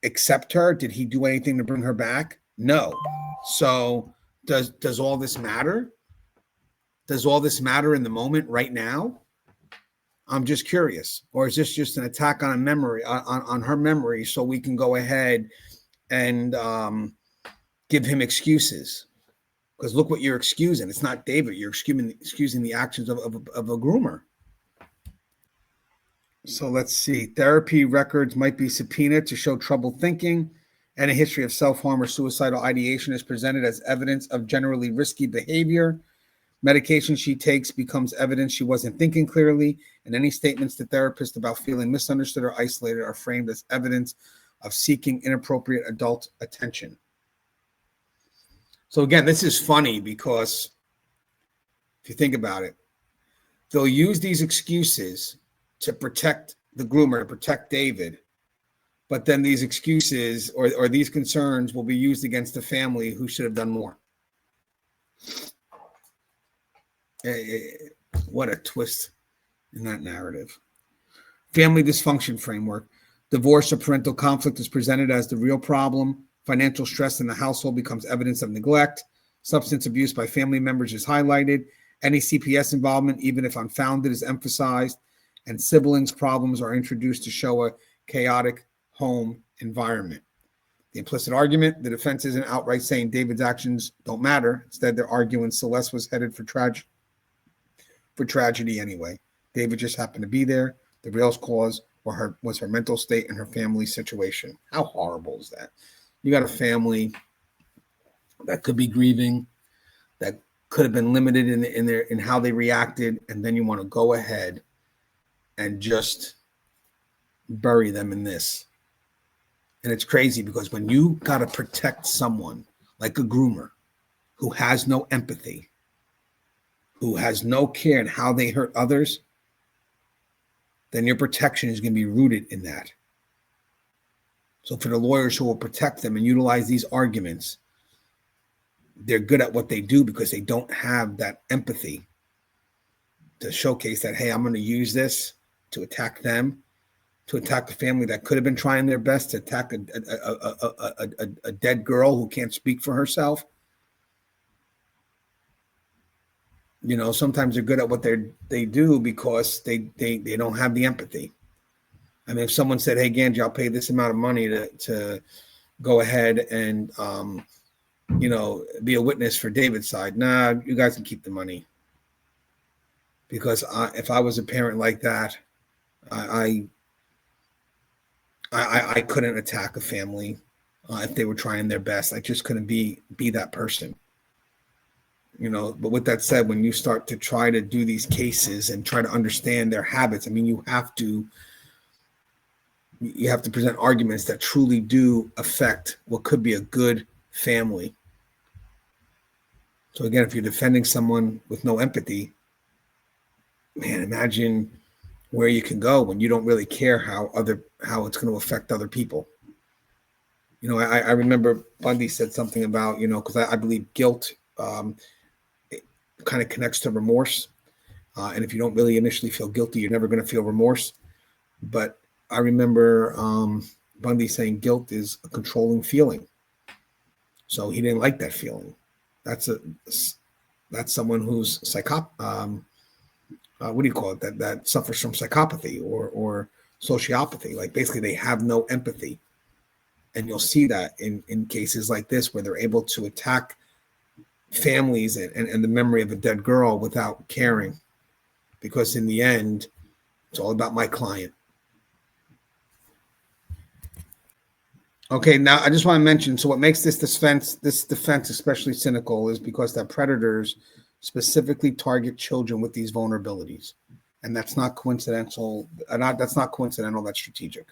accept her? Did he do anything to bring her back? No. So does all this matter? Does all this matter in the moment right now? I'm just curious. Or is this just an attack on a memory, on her memory, so we can go ahead and give him excuses? Because look what you're excusing. It's not David. You're excusing the actions of a groomer. So let's see. Therapy records might be subpoenaed to show troubled thinking, and a history of self-harm or suicidal ideation is presented as evidence of generally risky behavior. Medication she takes becomes evidence she wasn't thinking clearly, and any statements to therapists about feeling misunderstood or isolated are framed as evidence of seeking inappropriate adult attention. So again, this is funny because if you think about it, they'll use these excuses to protect the groomer, to protect David, but then these excuses or these concerns will be used against the family who should have done more. What a twist in that narrative. Family dysfunction framework. Divorce or parental conflict is presented as the real problem. Financial stress in the household becomes evidence of neglect. Substance abuse by family members is highlighted. Any CPS involvement, even if unfounded, is emphasized. And siblings' problems are introduced to show a chaotic home environment. The implicit argument, the defense isn't outright saying David's actions don't matter. Instead, they're arguing Celeste was headed for tragedy anyway. David just happened to be there. The real cause was her mental state and her family situation. How horrible is that? You got a family that could be grieving, that could have been limited in how they reacted, and then you want to go ahead and just bury them in this. And it's crazy because when you got to protect someone like a groomer who has no empathy, who has no care in how they hurt others, then your protection is going to be rooted in that. So for the lawyers who will protect them and utilize these arguments, they're good at what they do because they don't have that empathy to showcase that, hey, I'm going to use this to attack them, to attack a family that could have been trying their best, to attack a dead girl who can't speak for herself. You know, sometimes they're good at what they do because they don't have the empathy. I mean, if someone said, hey, Ganji, I'll pay this amount of money to go ahead and, be a witness for David's side. Nah, you guys can keep the money. Because if I was a parent like that, I couldn't attack a family if they were trying their best. I just couldn't be that person. But with that said, when you start to try to do these cases and try to understand their habits, I mean, you have to present arguments that truly do affect what could be a good family. So again, if you're defending someone with no empathy, man, imagine where you can go when you don't really care how it's going to affect other people. I remember Bundy said something about, because I believe guilt kind of connects to remorse. And if you don't really initially feel guilty, you're never going to feel remorse. But I remember Bundy saying guilt is a controlling feeling. So he didn't like that feeling. That's someone who's what do you call it? That suffers from psychopathy or sociopathy. Like basically they have no empathy. And you'll see that in cases like this where they're able to attack families and the memory of a dead girl without caring. Because in the end, it's all about my client. Okay, now I just want to mention, so what makes this defense especially cynical is because that predators specifically target children with these vulnerabilities. And that's not coincidental. That's strategic.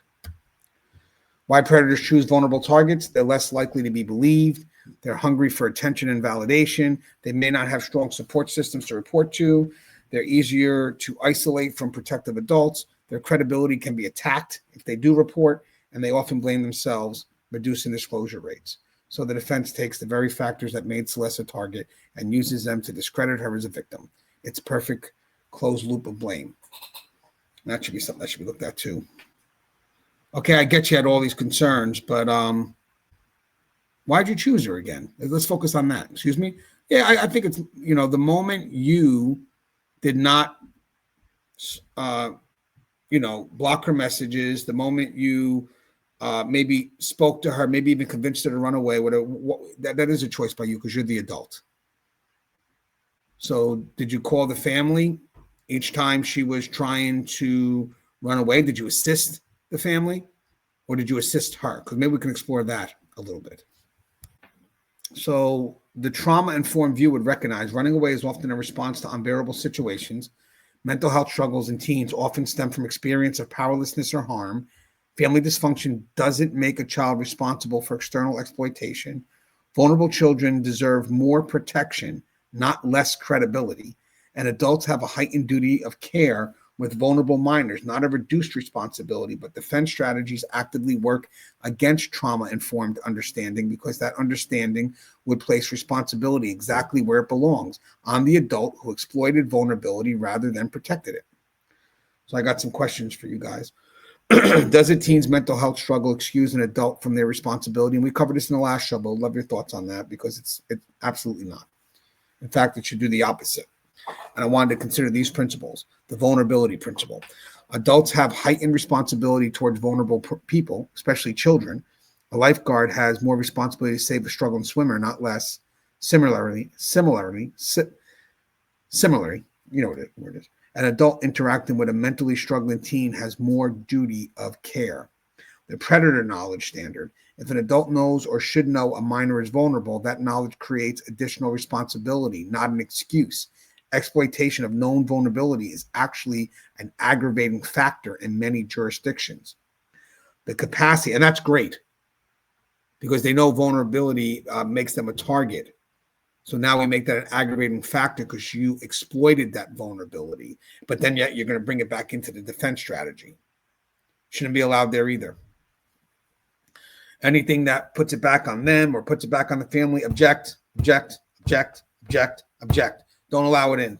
Why predators choose vulnerable targets? They're less likely to be believed. They're hungry for attention and validation. They may not have strong support systems to report to. They're easier to isolate from protective adults. Their credibility can be attacked if they do report, and they often blame themselves, reducing disclosure rates. So the defense takes the very factors that made Celeste a target and uses them to discredit her as a victim. It's perfect closed loop of blame. And that should be something that should be looked at too. Okay, I get you had all these concerns, but why'd you choose her again? Let's focus on that. Excuse me? Yeah, I think it's, the moment you did not, block her messages, the moment you maybe spoke to her, maybe even convinced her to run away, that is a choice by you because you're the adult. So did you call the family each time she was trying to run away? Did you assist the family or did you assist her? Because maybe we can explore that a little bit. So the trauma-informed view would recognize running away is often a response to unbearable situations. Mental health struggles in teens often stem from experience of powerlessness or harm. Family dysfunction doesn't make a child responsible for external exploitation. Vulnerable children deserve more protection, not less credibility. And adults have a heightened duty of care with vulnerable minors, not a reduced responsibility, but defense strategies actively work against trauma-informed understanding because that understanding would place responsibility exactly where it belongs, on the adult who exploited vulnerability rather than protected it. So I got some questions for you guys. Does a teen's mental health struggle excuse an adult from their responsibility? And we covered this in the last show, but I'd love your thoughts on that because it's absolutely not. In fact, it should do the opposite. And I wanted to consider these principles. The vulnerability principle. Adults have heightened responsibility towards vulnerable people, especially children. A lifeguard has more responsibility to save a struggling swimmer, not less. Similarly, you know what it is. An adult interacting with a mentally struggling teen has more duty of care. The predator knowledge standard. If an adult knows or should know a minor is vulnerable, that knowledge creates additional responsibility, not an excuse. Exploitation of known vulnerability is actually an aggravating factor in many jurisdictions. The capacity, and that's great because they know vulnerability makes them a target. So now we make that an aggravating factor because you exploited that vulnerability, but then yet you're going to bring it back into the defense strategy. Shouldn't be allowed there either. Anything that puts it back on them or puts it back on the family, object. Don't allow it in.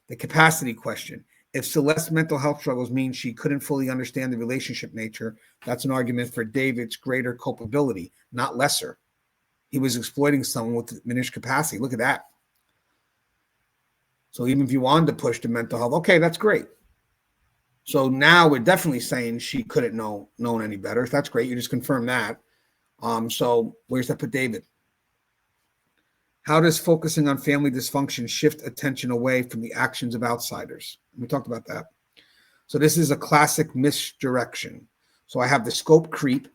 The capacity question. If Celeste's mental health struggles mean she couldn't fully understand the relationship nature, that's an argument for David's greater culpability, not lesser. He was exploiting someone with diminished capacity. Look at that. So even if you wanted to push the mental health, okay, that's great. So now we're definitely saying she couldn't known any better. That's great. You just confirmed that. So where's that put David? How does focusing on family dysfunction shift attention away from the actions of outsiders? We talked about that. So this is a classic misdirection. So I have the scope creep.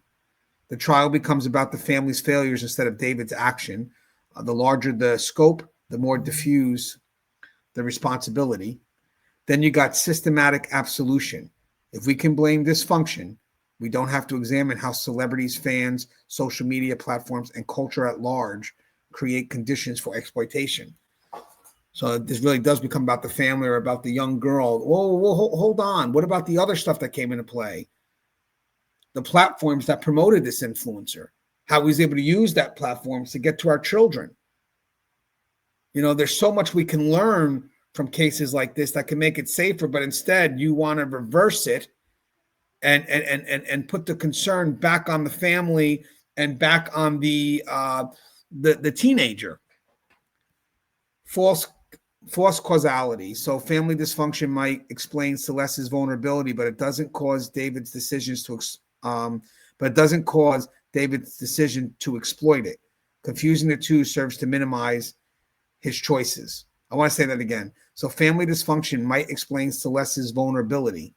The trial becomes about the family's failures instead of David's action. The larger the scope, the more diffuse the responsibility. Then you got systematic absolution. If we can blame dysfunction, we don't have to examine how celebrities, fans, social media platforms, and culture at large create conditions for exploitation. So this really does become about the family or about the young girl. Whoa, hold on. What about the other stuff that came into play? The platforms that promoted this influencer, how he was able to use that platform to get to our children. You know, there's so much we can learn from cases like this that can make it safer, but instead you want to reverse it and put the concern back on the family and back on the teenager. False causality. So family dysfunction might explain Celeste's vulnerability, but it doesn't cause David's decisions to exploit it. Confusing the two serves to minimize his choices. I want to say that again. So family dysfunction might explain Celeste's vulnerability,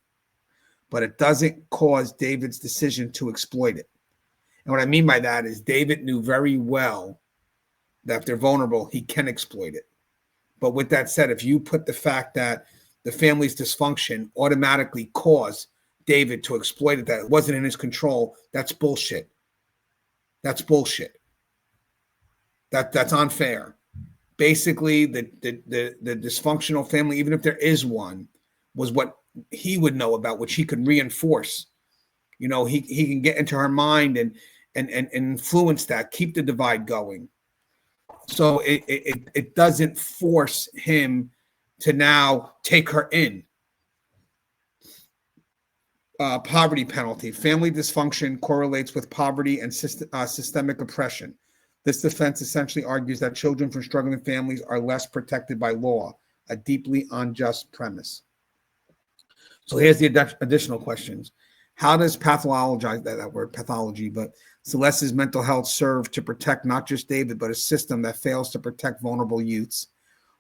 but it doesn't cause David's decision to exploit it. And what I mean by that is David knew very well that if they're vulnerable, he can exploit it. But with that said, if you put the fact that the family's dysfunction automatically caused David to exploit it, that it wasn't in his control, that's bullshit. That's bullshit. That's unfair. Basically, the dysfunctional family, even if there is one, was what he would know about, which he could reinforce. You know, he can get into her mind and influence that, keep the divide going. So it doesn't force him to now take her in. Poverty penalty. Family dysfunction correlates with poverty and systemic oppression. This defense essentially argues that children from struggling families are less protected by law, a deeply unjust premise. So here's the additional questions. How does pathologize, that word pathology, but Celeste's mental health serve to protect not just David, but a system that fails to protect vulnerable youths?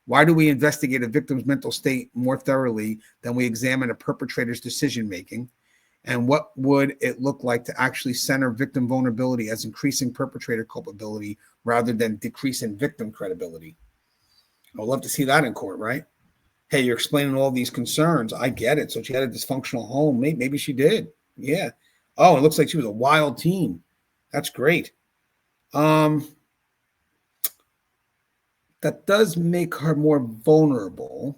Why do we investigate a victim's mental state more thoroughly than we examine a perpetrator's decision-making? And what would it look like to actually center victim vulnerability as increasing perpetrator culpability rather than decreasing victim credibility? I'd love to see that in court, right? Hey, you're explaining all these concerns. I get it. So she had a dysfunctional home. Maybe she did. Yeah. Oh, it looks like she was a wild teen. That's great. That does make her more vulnerable.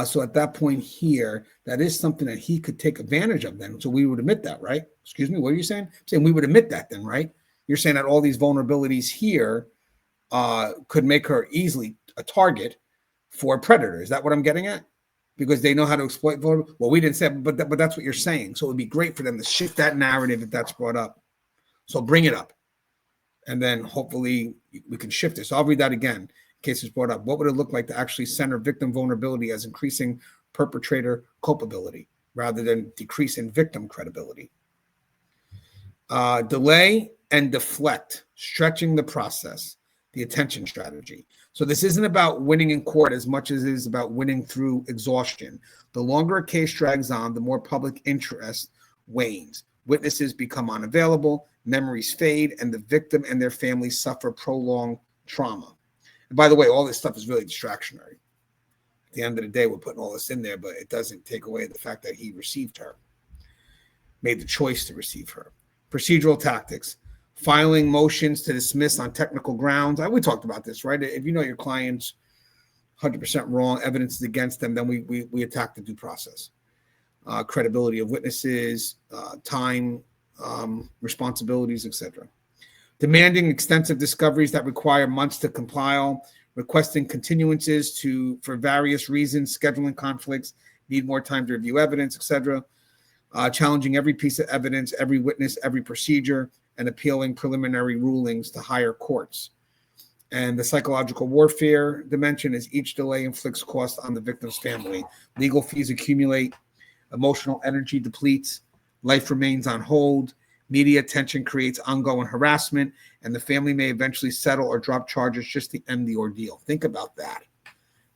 So at that point here, that is something that he could take advantage of then. So we would admit that, right? Excuse me, what are you saying? I'm saying we would admit that then, right? You're saying that all these vulnerabilities here could make her easily a target for a predator. Is that what I'm getting at? Because they know how to exploit vulnerability. Well, we didn't say, but that's what you're saying. So it would be great for them to shift that narrative if that's brought up. So bring it up. And then hopefully we can shift it. So I'll read that again in case it's brought up. What would it look like to actually center victim vulnerability as increasing perpetrator culpability rather than decreasing victim credibility? Delay and deflect, stretching the process, the attention strategy. So this isn't about winning in court as much as it is about winning through exhaustion. The longer a case drags on, the more public interest wanes. Witnesses become unavailable, memories fade, and the victim and their families suffer prolonged trauma. And by the way, all this stuff is really distractionary. At the end of the day, we're putting all this in there, but it doesn't take away the fact that he received her, made the choice to receive her. Procedural tactics, filing motions to dismiss on technical grounds. We talked about this, right? If you know your client's 100% wrong, evidence is against them, then we attack the due process. Credibility of witnesses, time, responsibilities, etc. Demanding extensive discoveries that require months to compile, requesting continuances for various reasons, scheduling conflicts, need more time to review evidence, etc. Challenging every piece of evidence, every witness, every procedure, and appealing preliminary rulings to higher courts. And the psychological warfare dimension is each delay inflicts cost on the victim's family. Legal fees accumulate, emotional energy depletes, life remains on hold, media attention creates ongoing harassment, and the family may eventually settle or drop charges just to end the ordeal. Think about that.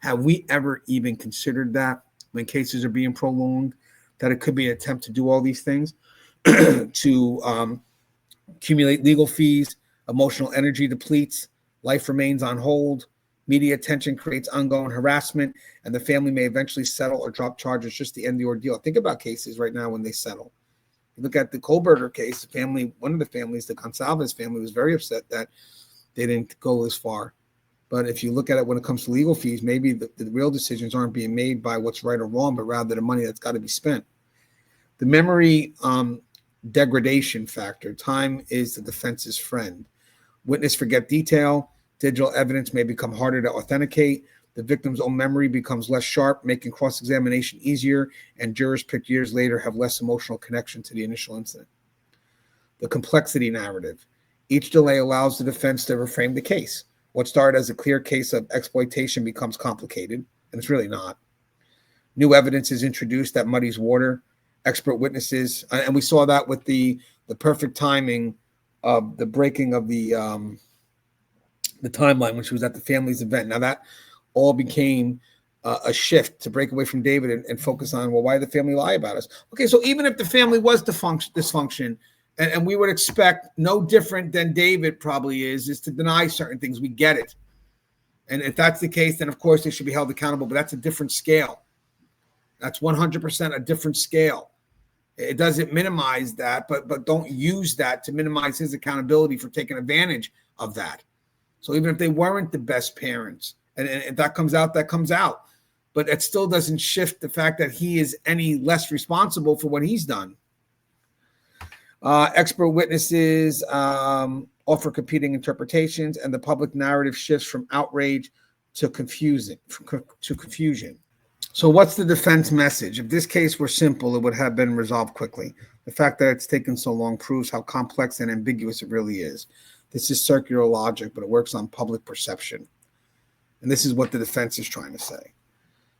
Have we ever even considered that when cases are being prolonged? that it could be an attempt to do all these things, to accumulate legal fees, emotional energy depletes, life remains on hold, media attention creates ongoing harassment, and the family may eventually settle or drop charges just to end the ordeal. Think about cases right now when they settle. You look at the Kohlberger case, the family, one of the families, the Gonsalves family, was very upset that they didn't go as far. But if you look at it when it comes to legal fees, maybe the real decisions aren't being made by what's right or wrong, but rather the money that's got to be spent. The memory degradation factor. Time is the defense's friend. Witness forget detail. Digital evidence may become harder to authenticate. The victim's own memory becomes less sharp, making cross-examination easier, and jurors picked years later have less emotional connection to the initial incident. The complexity narrative. Each delay allows the defense to reframe the case. What started as a clear case of exploitation becomes complicated, and it's really not. New evidence is introduced that muddies water. Expert witnesses, and we saw that with the perfect timing of the breaking of the timeline when she was at the family's event. Now that all became a shift to break away from David and focus on, well, why did the family lie about us? Okay, so even if the family was dysfunction, and we would expect no different than David probably is to deny certain things. We get it. And if that's the case, then of course they should be held accountable, but that's a different scale. That's 100% a different scale. It doesn't minimize that, but don't use that to minimize his accountability for taking advantage of that. So even if they weren't the best parents, and if that comes out, that comes out. But it still doesn't shift the fact that he is any less responsible for what he's done. Expert witnesses offer competing interpretations, and the public narrative shifts from outrage to confusion. So what's the defense message? If this case were simple, it would have been resolved quickly. The fact that it's taken so long proves how complex and ambiguous it really is. This is circular logic, but it works on public perception. And this is what the defense is trying to say.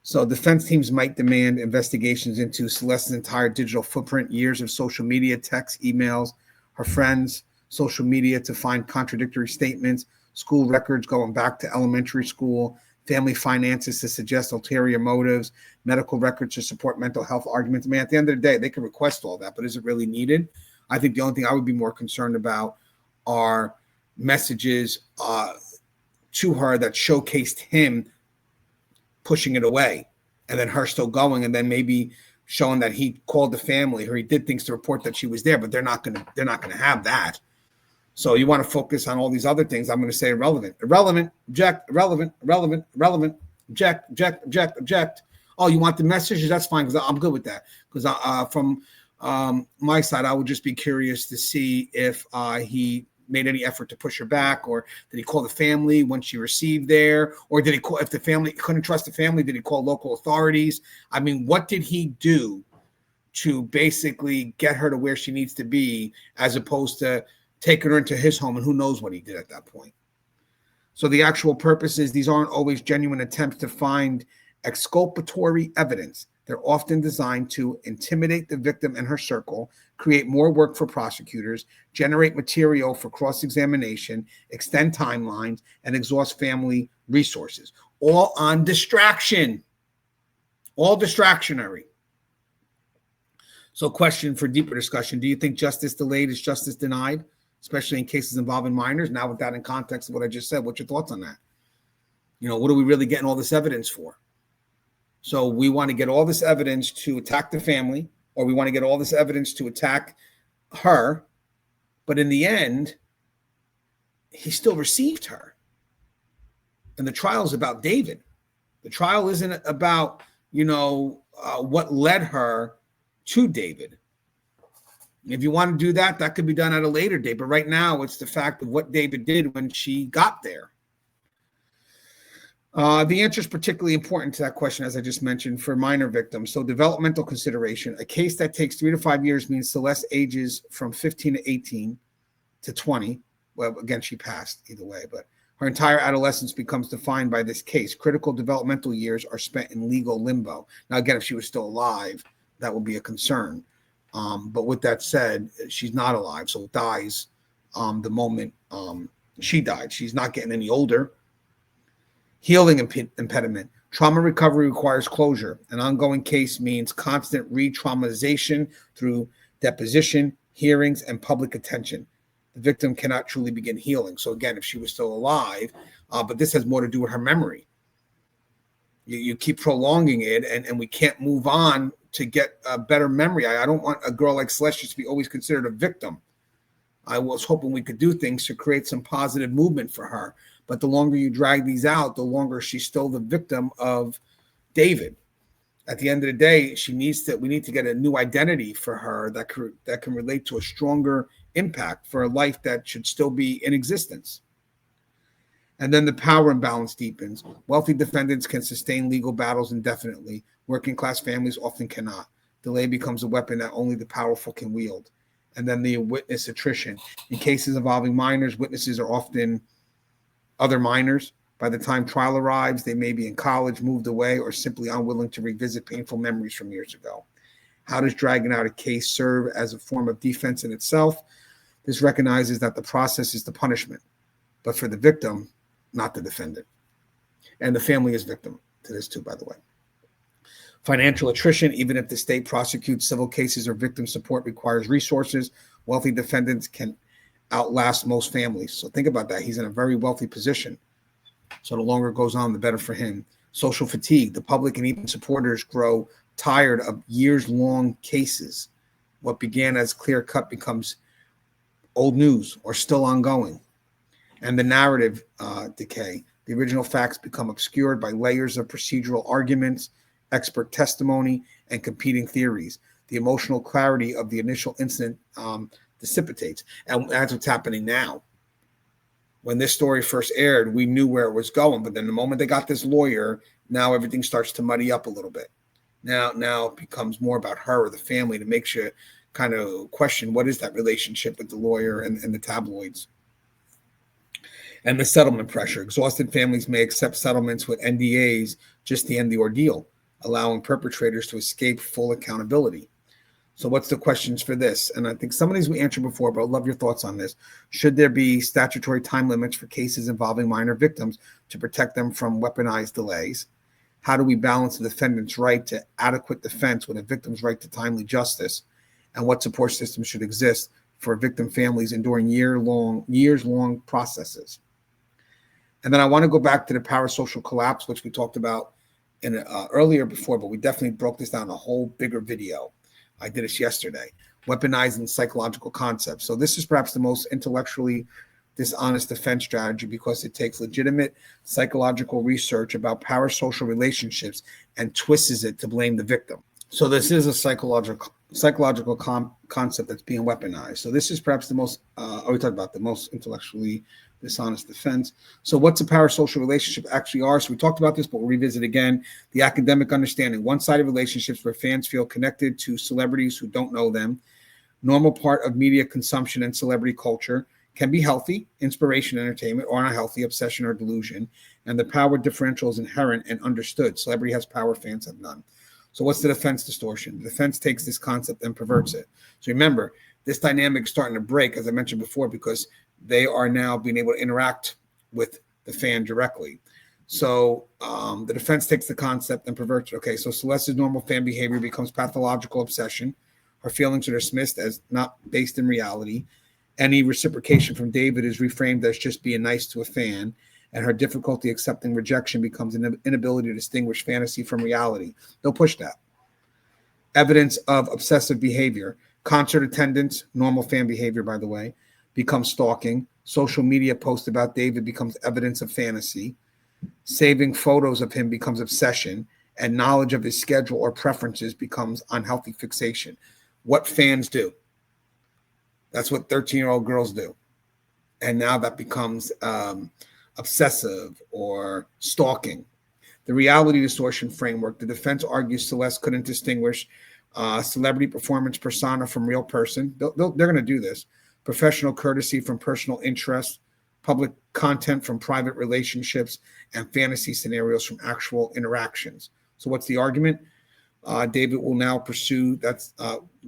So defense teams might demand investigations into Celeste's entire digital footprint, years of social media, texts, emails, her friends, social media to find contradictory statements, school records going back to elementary school, family finances to suggest ulterior motives, medical records to support mental health arguments. I mean, at the end of the day, they can request all that, but is it really needed? I think the only thing I would be more concerned about are messages to her that showcased him pushing it away, and then her still going, and then maybe showing that he called the family or he did things to report that she was there, but they're not gonna have that. So you want to focus on all these other things. I'm going to say irrelevant, object, irrelevant, object. Oh, you want the messages? That's fine, because I'm good with that. Because from my side, I would just be curious to see if he made any effort to push her back, or did he call the family when she received there, or did he call, if the family couldn't trust the family, did he call local authorities? I mean, what did he do to basically get her to where she needs to be, as opposed to taking her into his home, and who knows what he did at that point. So the actual purpose is these aren't always genuine attempts to find exculpatory evidence. They're often designed to intimidate the victim and her circle, create more work for prosecutors, generate material for cross-examination, extend timelines, and exhaust family resources. All on distraction. All distractionary. So question for deeper discussion. Do you think justice delayed is justice denied, especially in cases involving minors? Now with that in context of what I just said, what's your thoughts on that? You know, what are we really getting all this evidence for? So we want to get all this evidence to attack the family, or we want to get all this evidence to attack her, but in the end, he still received her. And the trial is about David. The trial isn't about, what led her to David. If you want to do that, that could be done at a later date. But right now, it's the fact of what David did when she got there. The answer is particularly important to that question, as I just mentioned, for minor victims. So developmental consideration, a case that takes 3 to 5 years means Celeste ages from 15 to 18 to 20. Well, again, she passed either way, but her entire adolescence becomes defined by this case. Critical developmental years are spent in legal limbo. Now, again, if she was still alive, that would be a concern. But with that said, she's not alive, so it dies the moment she died. She's not getting any older. Healing impediment. Trauma recovery requires closure. An ongoing case means constant re-traumatization through deposition, hearings, and public attention. The victim cannot truly begin healing. So again, if she was still alive, but this has more to do with her memory. You keep prolonging it, and we can't move on to get a better memory. I don't want a girl like Celeste to be always considered a victim. I was hoping we could do things to create some positive movement for her. But the longer you drag these out, the longer she's still the victim of David. At the end of the day, we need to get a new identity for her that can relate to a stronger impact for a life that should still be in existence. And then the power imbalance deepens. Wealthy defendants can sustain legal battles indefinitely. Working class families often cannot. Delay becomes a weapon that only the powerful can wield. And then the witness attrition. In cases involving minors, witnesses are often other minors. By the time trial arrives, they may be in college, moved away, or simply unwilling to revisit painful memories from years ago. How does dragging out a case serve as a form of defense in itself? This recognizes that the process is the punishment, but for the victim, not the defendant. And the family is victim to this too, by the way. Financial attrition, even if the state prosecutes civil cases or victim support requires resources, wealthy defendants can outlast most families. So think about that. He's in a very wealthy position. So the longer it goes on, the better for him. Social fatigue. The public and even supporters grow tired of years-long cases. What began as clear-cut becomes old news or still ongoing. And the narrative decay. The original facts become obscured by layers of procedural arguments, expert testimony, and competing theories. The emotional clarity of the initial incident dissipates. And that's what's happening now. When this story first aired, we knew where it was going. But then the moment they got this lawyer, now everything starts to muddy up a little bit. Now it becomes more about her or the family to make sure kind of question what is that relationship with the lawyer and the tabloids. And the settlement pressure. Exhausted families may accept settlements with NDAs just to end the ordeal, allowing perpetrators to escape full accountability. So what's the questions for this? And I think some of these we answered before, but I'd love your thoughts on this. Should there be statutory time limits for cases involving minor victims to protect them from weaponized delays? How do we balance the defendant's right to adequate defense with a victim's right to timely justice? And what support systems should exist for victim families enduring years-long processes? And then I want to go back to the parasocial collapse, which we talked about in earlier before, but we definitely broke this down in a whole bigger video. I did this yesterday, weaponizing psychological concepts. So this is perhaps the most intellectually dishonest defense strategy because it takes legitimate psychological research about parasocial relationships and twists it to blame the victim. So this is a psychological concept that's being weaponized. So this is perhaps the most, we talked about the most intellectually dishonest defense. So what's a parasocial relationship actually are? So we talked about this, but we'll revisit again. The academic understanding, one-sided relationships where fans feel connected to celebrities who don't know them. Normal part of media consumption and celebrity culture, can be healthy, inspiration, entertainment, or unhealthy, obsession or delusion. And the power differential is inherent and understood. Celebrity has power, fans have none. So what's the defense distortion? The defense takes this concept and perverts it. So remember, this dynamic is starting to break, as I mentioned before, because they are now being able to interact with the fan directly. So the defense takes the concept and perverts it. Okay, so Celeste's normal fan behavior becomes pathological obsession. Her feelings are dismissed as not based in reality. Any reciprocation from David is reframed as just being nice to a fan. And her difficulty accepting rejection becomes an inability to distinguish fantasy from reality. They'll push that. Evidence of obsessive behavior. Concert attendance, normal fan behavior, by the way, becomes stalking. Social media posts about David becomes evidence of fantasy. Saving photos of him becomes obsession. And knowledge of his schedule or preferences becomes unhealthy fixation. What fans do. That's what 13-year-old girls do. And now that becomes obsessive or stalking. The reality distortion framework. The defense argues Celeste couldn't distinguish celebrity performance persona from real person. They're going to do this. Professional courtesy from personal interest, public content from private relationships, and fantasy scenarios from actual interactions. So what's the argument? David will now pursue,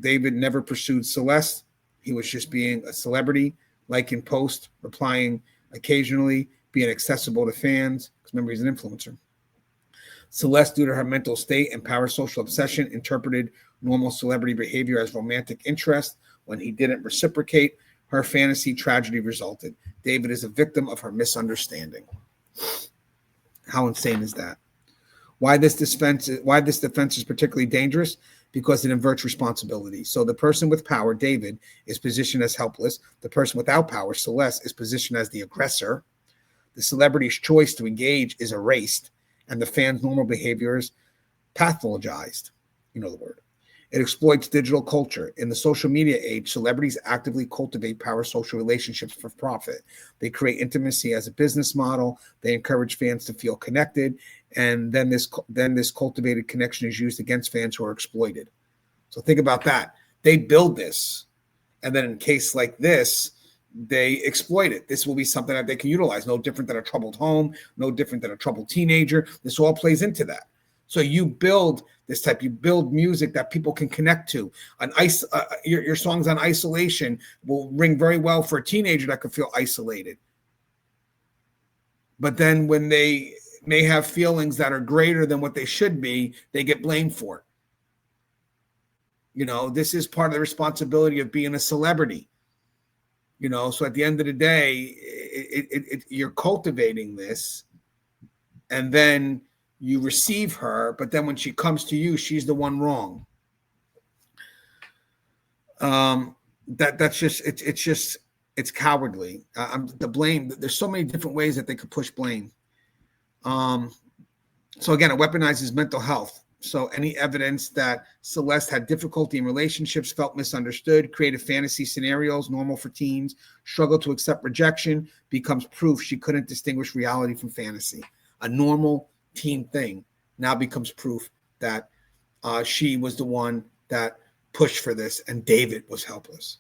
David never pursued Celeste. He was just being a celebrity, liking posts, replying occasionally, being accessible to fans, because remember, he's an influencer. Celeste, due to her mental state and parasocial obsession, interpreted normal celebrity behavior as romantic interest. When he didn't reciprocate, her fantasy tragedy resulted. David is a victim of her misunderstanding. How insane is that? Why this defense is particularly dangerous? Because it inverts responsibility. So the person with power, David, is positioned as helpless. The person without power, Celeste, is positioned as the aggressor. The celebrity's choice to engage is erased, and the fan's normal behavior is pathologized. You know the word. It exploits digital culture. In the social media age, celebrities actively cultivate parasocial relationships for profit. They create intimacy as a business model. They encourage fans to feel connected, and then this cultivated connection is used against fans who are exploited. So think about that. They build this, and then in a case like this, they exploit it. This will be something that they can utilize. No different than a troubled home, no different than a troubled teenager. This all plays into that. So you build this type, you build music that people can connect to. Your songs on isolation will ring very well for a teenager that could feel isolated. But then when they may have feelings that are greater than what they should be, they get blamed for it. You know, this is part of the responsibility of being a celebrity. You know, so at the end of the day, you're cultivating this, and then you receive her, but then when she comes to you, she's the one wrong. It's cowardly. The blame. There's so many different ways that they could push blame. So again, it weaponizes mental health. So any evidence that Celeste had difficulty in relationships, felt misunderstood, created fantasy scenarios normal for teens, struggled to accept rejection, becomes proof she couldn't distinguish reality from fantasy. A normal teen thing now becomes proof that she was the one that pushed for this and David was helpless.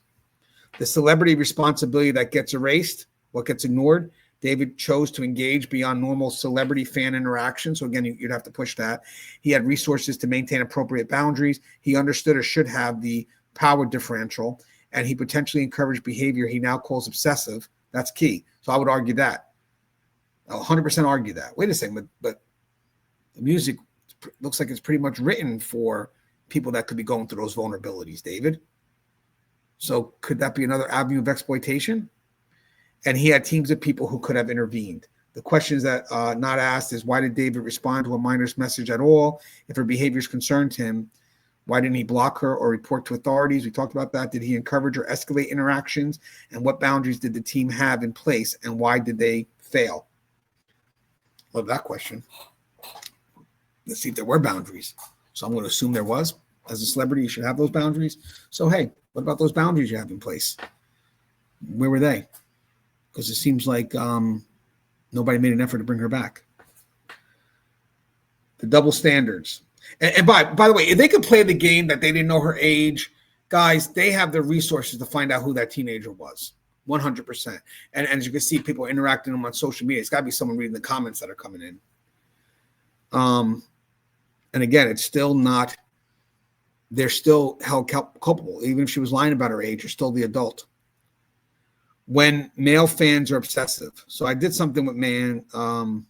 The celebrity responsibility that gets erased, what gets ignored? David chose to engage beyond normal celebrity fan interaction. So again, you'd have to push that. He had resources to maintain appropriate boundaries. He understood or should have the power differential, and he potentially encouraged behavior he now calls obsessive. That's key. So I would argue that. I'll 100% argue that. Wait a second, but the music looks like it's pretty much written for people that could be going through those vulnerabilities, David. So could that be another avenue of exploitation? And he had teams of people who could have intervened. The questions that not asked is, why did David respond to a minor's message at all? If her behaviors concerned him, why didn't he block her or report to authorities? We talked about that. Did he encourage or escalate interactions? And what boundaries did the team have in place? And why did they fail? Love that question. Let's see if there were boundaries. So I'm going to assume there was. As a celebrity, you should have those boundaries. So, hey, what about those boundaries you have in place? Where were they? Because it seems like nobody made an effort to bring her back. The double standards. And by the way, if they could play the game that they didn't know her age, guys, they have the resources to find out who that teenager was. 100%. And as you can see, people interacting with them on social media. It's got to be someone reading the comments that are coming in. And again, it's still not, they're still held culpable. Even if she was lying about her age, you're still the adult. When male fans are obsessive. So I did something with man. I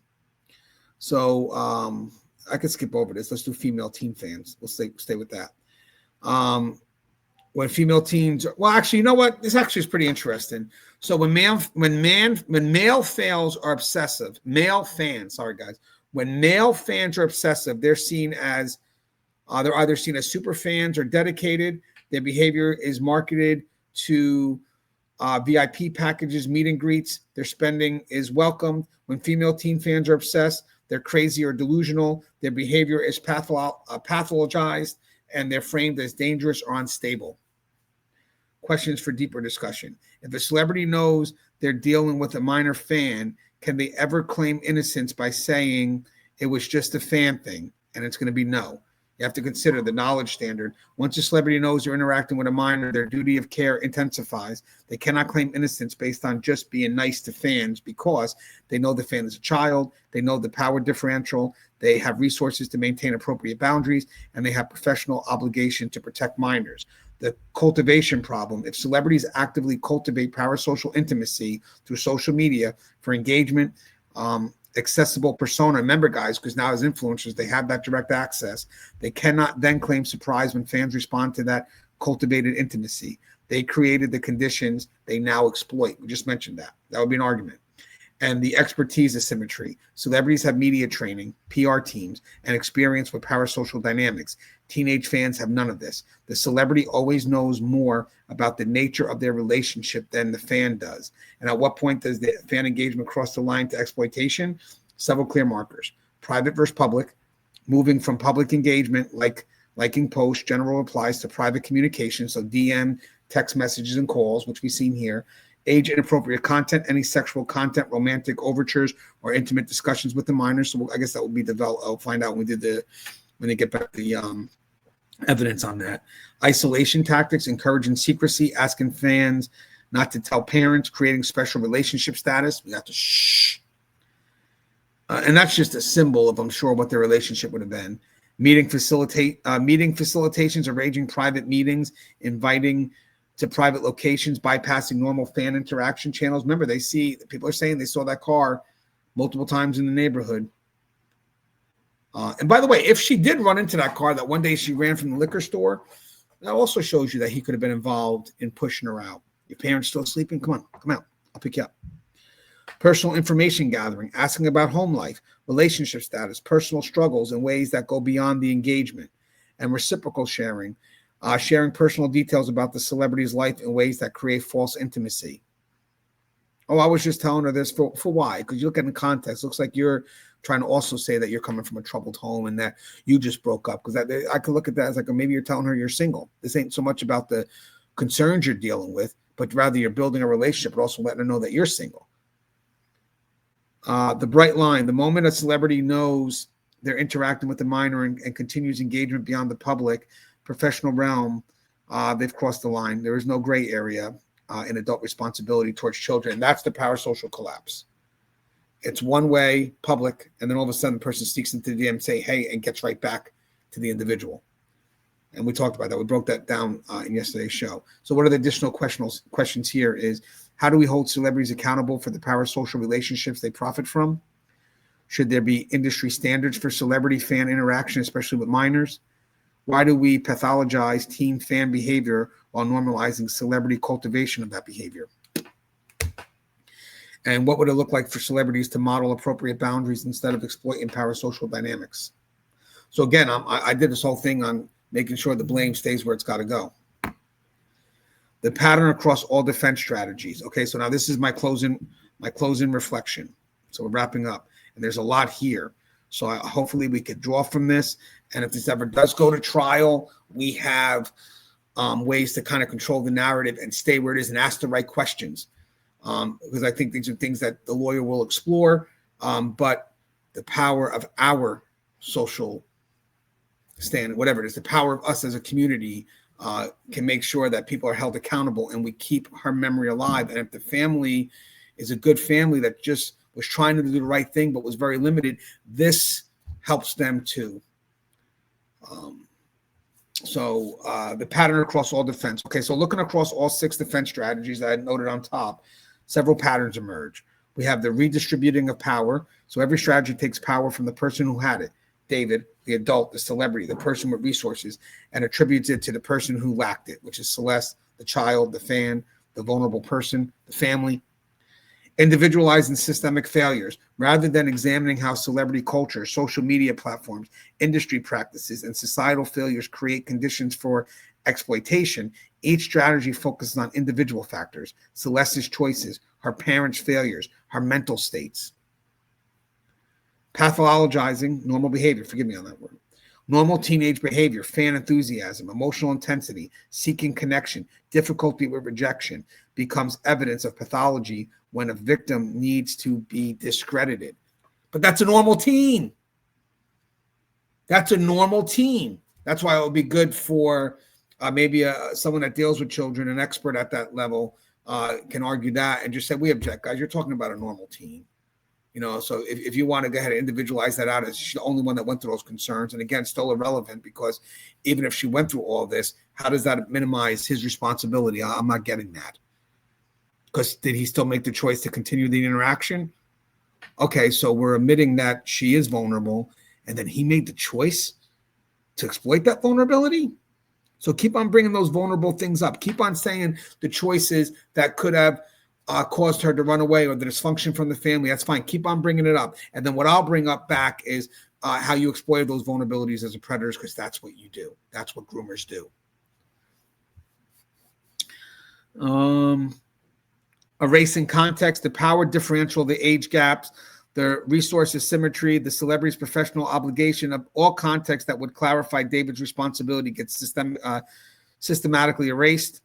could skip over this. Let's do female teen fans. We'll stay with that. When female teens, well, actually, you know what? This actually is pretty interesting. So when male fails are obsessive, male fans, sorry guys, when male fans are obsessive, they're seen as they're either seen as super fans or dedicated. Their behavior is marketed to VIP packages, meet and greets. Their spending is welcomed. When female teen fans are obsessed, they're crazy or delusional. Their behavior is pathologized, and they're framed as dangerous or unstable. Questions for deeper discussion. If a celebrity knows they're dealing with a minor fan, can they ever claim innocence by saying it was just a fan thing? And it's going to be no. You have to consider the knowledge standard. Once a celebrity knows they're interacting with a minor, their duty of care intensifies. They cannot claim innocence based on just being nice to fans because they know the fan is a child. They know the power differential. They have resources to maintain appropriate boundaries, and they have professional obligation to protect minors. The cultivation problem. If celebrities actively cultivate parasocial intimacy through social media for engagement, accessible persona. Remember, guys, because now as influencers, they have that direct access. They cannot then claim surprise when fans respond to that cultivated intimacy. They created the conditions they now exploit. We just mentioned that. That would be an argument. And the expertise asymmetry. Celebrities have media training, PR teams, and experience with parasocial dynamics. Teenage fans have none of this. The celebrity always knows more about the nature of their relationship than the fan does. And at what point does the fan engagement cross the line to exploitation? Several clear markers. Private versus public, moving from public engagement, like liking posts, general replies, to private communication, so DM, text messages, and calls, which we've seen here. Age inappropriate content, any sexual content, romantic overtures, or intimate discussions with the minors. So I guess that will be developed. I'll find out when they get back the evidence on that. Isolation tactics, encouraging secrecy, asking fans not to tell parents, creating special relationship status. We have to shh. And that's just a symbol of, I'm sure, what their relationship would have been. Meeting facilitations, arranging private meetings, inviting to private locations, bypassing normal fan interaction channels. Remember, people are saying they saw that car multiple times in the neighborhood. And by the way, if she did run into that car that one day she ran from the liquor store, that also shows you that he could have been involved in pushing her out. Your parents still sleeping? Come on, come out. I'll pick you up. Personal information gathering, asking about home life, relationship status, personal struggles in ways that go beyond the engagement, and reciprocal sharing. Sharing personal details about the celebrity's life in ways that create false intimacy. Oh, I was just telling her this for why? Because you look at the context, it looks like you're trying to also say that you're coming from a troubled home and that you just broke up. Because I could look at that as like, maybe you're telling her you're single. This ain't so much about the concerns you're dealing with, but rather you're building a relationship, but also letting her know that you're single. The bright line, the moment a celebrity knows they're interacting with the minor and continues engagement beyond the public, professional realm, they've crossed the line. There is no gray area in adult responsibility towards children. And that's the parasocial collapse. It's one way, public, and then all of a sudden the person sneaks into the DM and say, hey, and gets right back to the individual. And we talked about that. We broke that down in yesterday's show. So what are the additional questions here is, how do we hold celebrities accountable for the parasocial relationships they profit from? Should there be industry standards for celebrity-fan interaction, especially with minors? Why do we pathologize teen fan behavior while normalizing celebrity cultivation of that behavior? And what would it look like for celebrities to model appropriate boundaries instead of exploiting parasocial dynamics? So again, I did this whole thing on making sure the blame stays where it's got to go. The pattern across all defense strategies. Okay, so now this is my closing reflection. So we're wrapping up, and there's a lot here. So hopefully we could draw from this. And if this ever does go to trial, we have ways to kind of control the narrative and stay where it is and ask the right questions. Because I think these are things that the lawyer will explore. But the power of our social stand, whatever it is, the power of us as a community can make sure that people are held accountable and we keep her memory alive. And if the family is a good family that just was trying to do the right thing but was very limited, this helps them too. The pattern across all defense. Okay, so looking across all 6 defense strategies that I noted on top, several patterns emerge. We have the redistributing of power. So every strategy takes power from the person who had it, David, the adult, the celebrity, the person with resources, and attributes it to the person who lacked it, which is Celeste, the child, the fan, the vulnerable person, the family. Individualizing systemic failures. Rather than examining how celebrity culture, social media platforms, industry practices, and societal failures create conditions for exploitation, each strategy focuses on individual factors, Celeste's choices, her parents' failures, her mental states. Pathologizing normal behavior, forgive me on that word. Normal teenage behavior, fan enthusiasm, emotional intensity, seeking connection, difficulty with rejection becomes evidence of pathology when a victim needs to be discredited. But that's a normal teen. That's a normal teen. That's why it would be good for maybe someone that deals with children, an expert at that level, can argue that and just say, we object, guys. You're talking about a normal teen. You know, so if you want to go ahead and individualize that out as she's the only one that went through those concerns, and again, still irrelevant, because even if she went through all this, how does that minimize his responsibility? I'm not getting that. Because did he still make the choice to continue the interaction? Okay, so we're admitting that she is vulnerable, and then he made the choice to exploit that vulnerability. So keep on bringing those vulnerable things up. Keep on saying the choices that could have caused her to run away or the dysfunction from the family. That's fine. Keep on bringing it up. And then what I'll bring up back is how you exploited those vulnerabilities as a predator, because that's what you do. That's what groomers do. Erasing context, the power differential, the age gaps, the resource asymmetry, the celebrity's professional obligation of all context that would clarify David's responsibility gets systematically erased.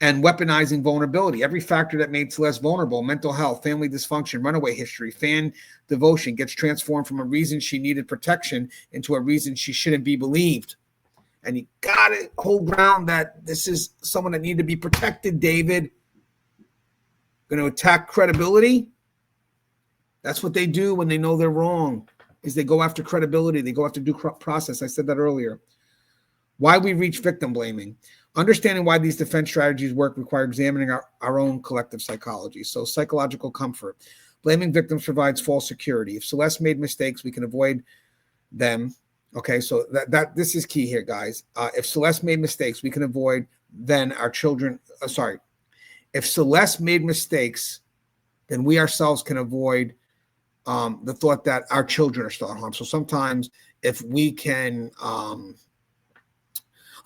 And weaponizing vulnerability. Every factor that made Celeste vulnerable, mental health, family dysfunction, runaway history, fan devotion, gets transformed from a reason she needed protection into a reason she shouldn't be believed. And you got to hold ground that this is someone that needed to be protected, David. Going to attack credibility. That's what they do when they know they're wrong, is they go after credibility. They go after due process. I said that earlier. Why we reach victim blaming. Understanding why these defense strategies work require examining our own collective psychology. So psychological comfort. Blaming victims provides false security. If Celeste made mistakes, we can avoid them. Okay, so that this is key here, guys. If Celeste made mistakes, we can avoid then our children. If Celeste made mistakes, then we ourselves can avoid the thought that our children are still at harm. So sometimes if we can...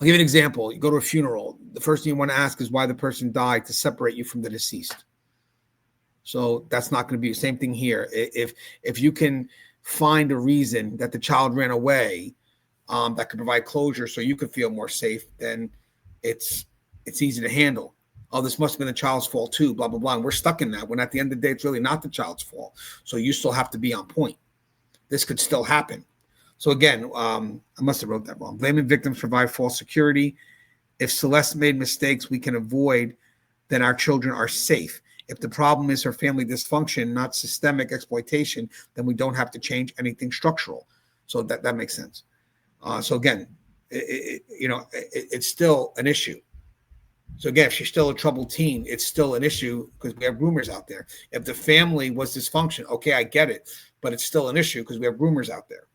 I'll give you an example. You go to a funeral. The first thing you want to ask is why the person died, to separate you from the deceased. So that's not going to be the same thing here. If you can find a reason that the child ran away that could provide closure so you could feel more safe, then it's easy to handle. Oh, this must have been the child's fault too, blah, blah, blah. And we're stuck in that when at the end of the day, it's really not the child's fault. So you still have to be on point. This could still happen. So again, I must have wrote that wrong. Blaming victims provide false security. If Celeste made mistakes we can avoid, then our children are safe. If the problem is her family dysfunction, not systemic exploitation, then we don't have to change anything structural. So that makes sense. So again, it's still an issue. So again, if she's still a troubled teen, it's still an issue because we have rumors out there. If the family was dysfunction, okay, I get it, but it's still an issue because we have rumors out there.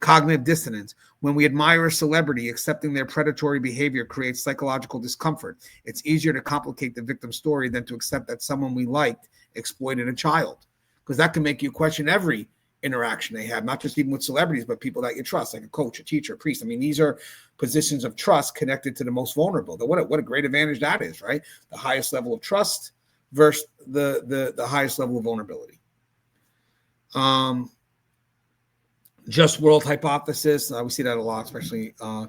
Cognitive dissonance. When we admire a celebrity, accepting their predatory behavior creates psychological discomfort. It's easier to complicate the victim's story than to accept that someone we liked exploited a child, because that can make you question every interaction they have, not just even with celebrities, but people that you trust, like a coach, a teacher, a priest. I mean, these are positions of trust connected to the most vulnerable. What a great advantage that is, right? The highest level of trust versus the highest level of vulnerability. Just world hypothesis. We see that a lot, especially I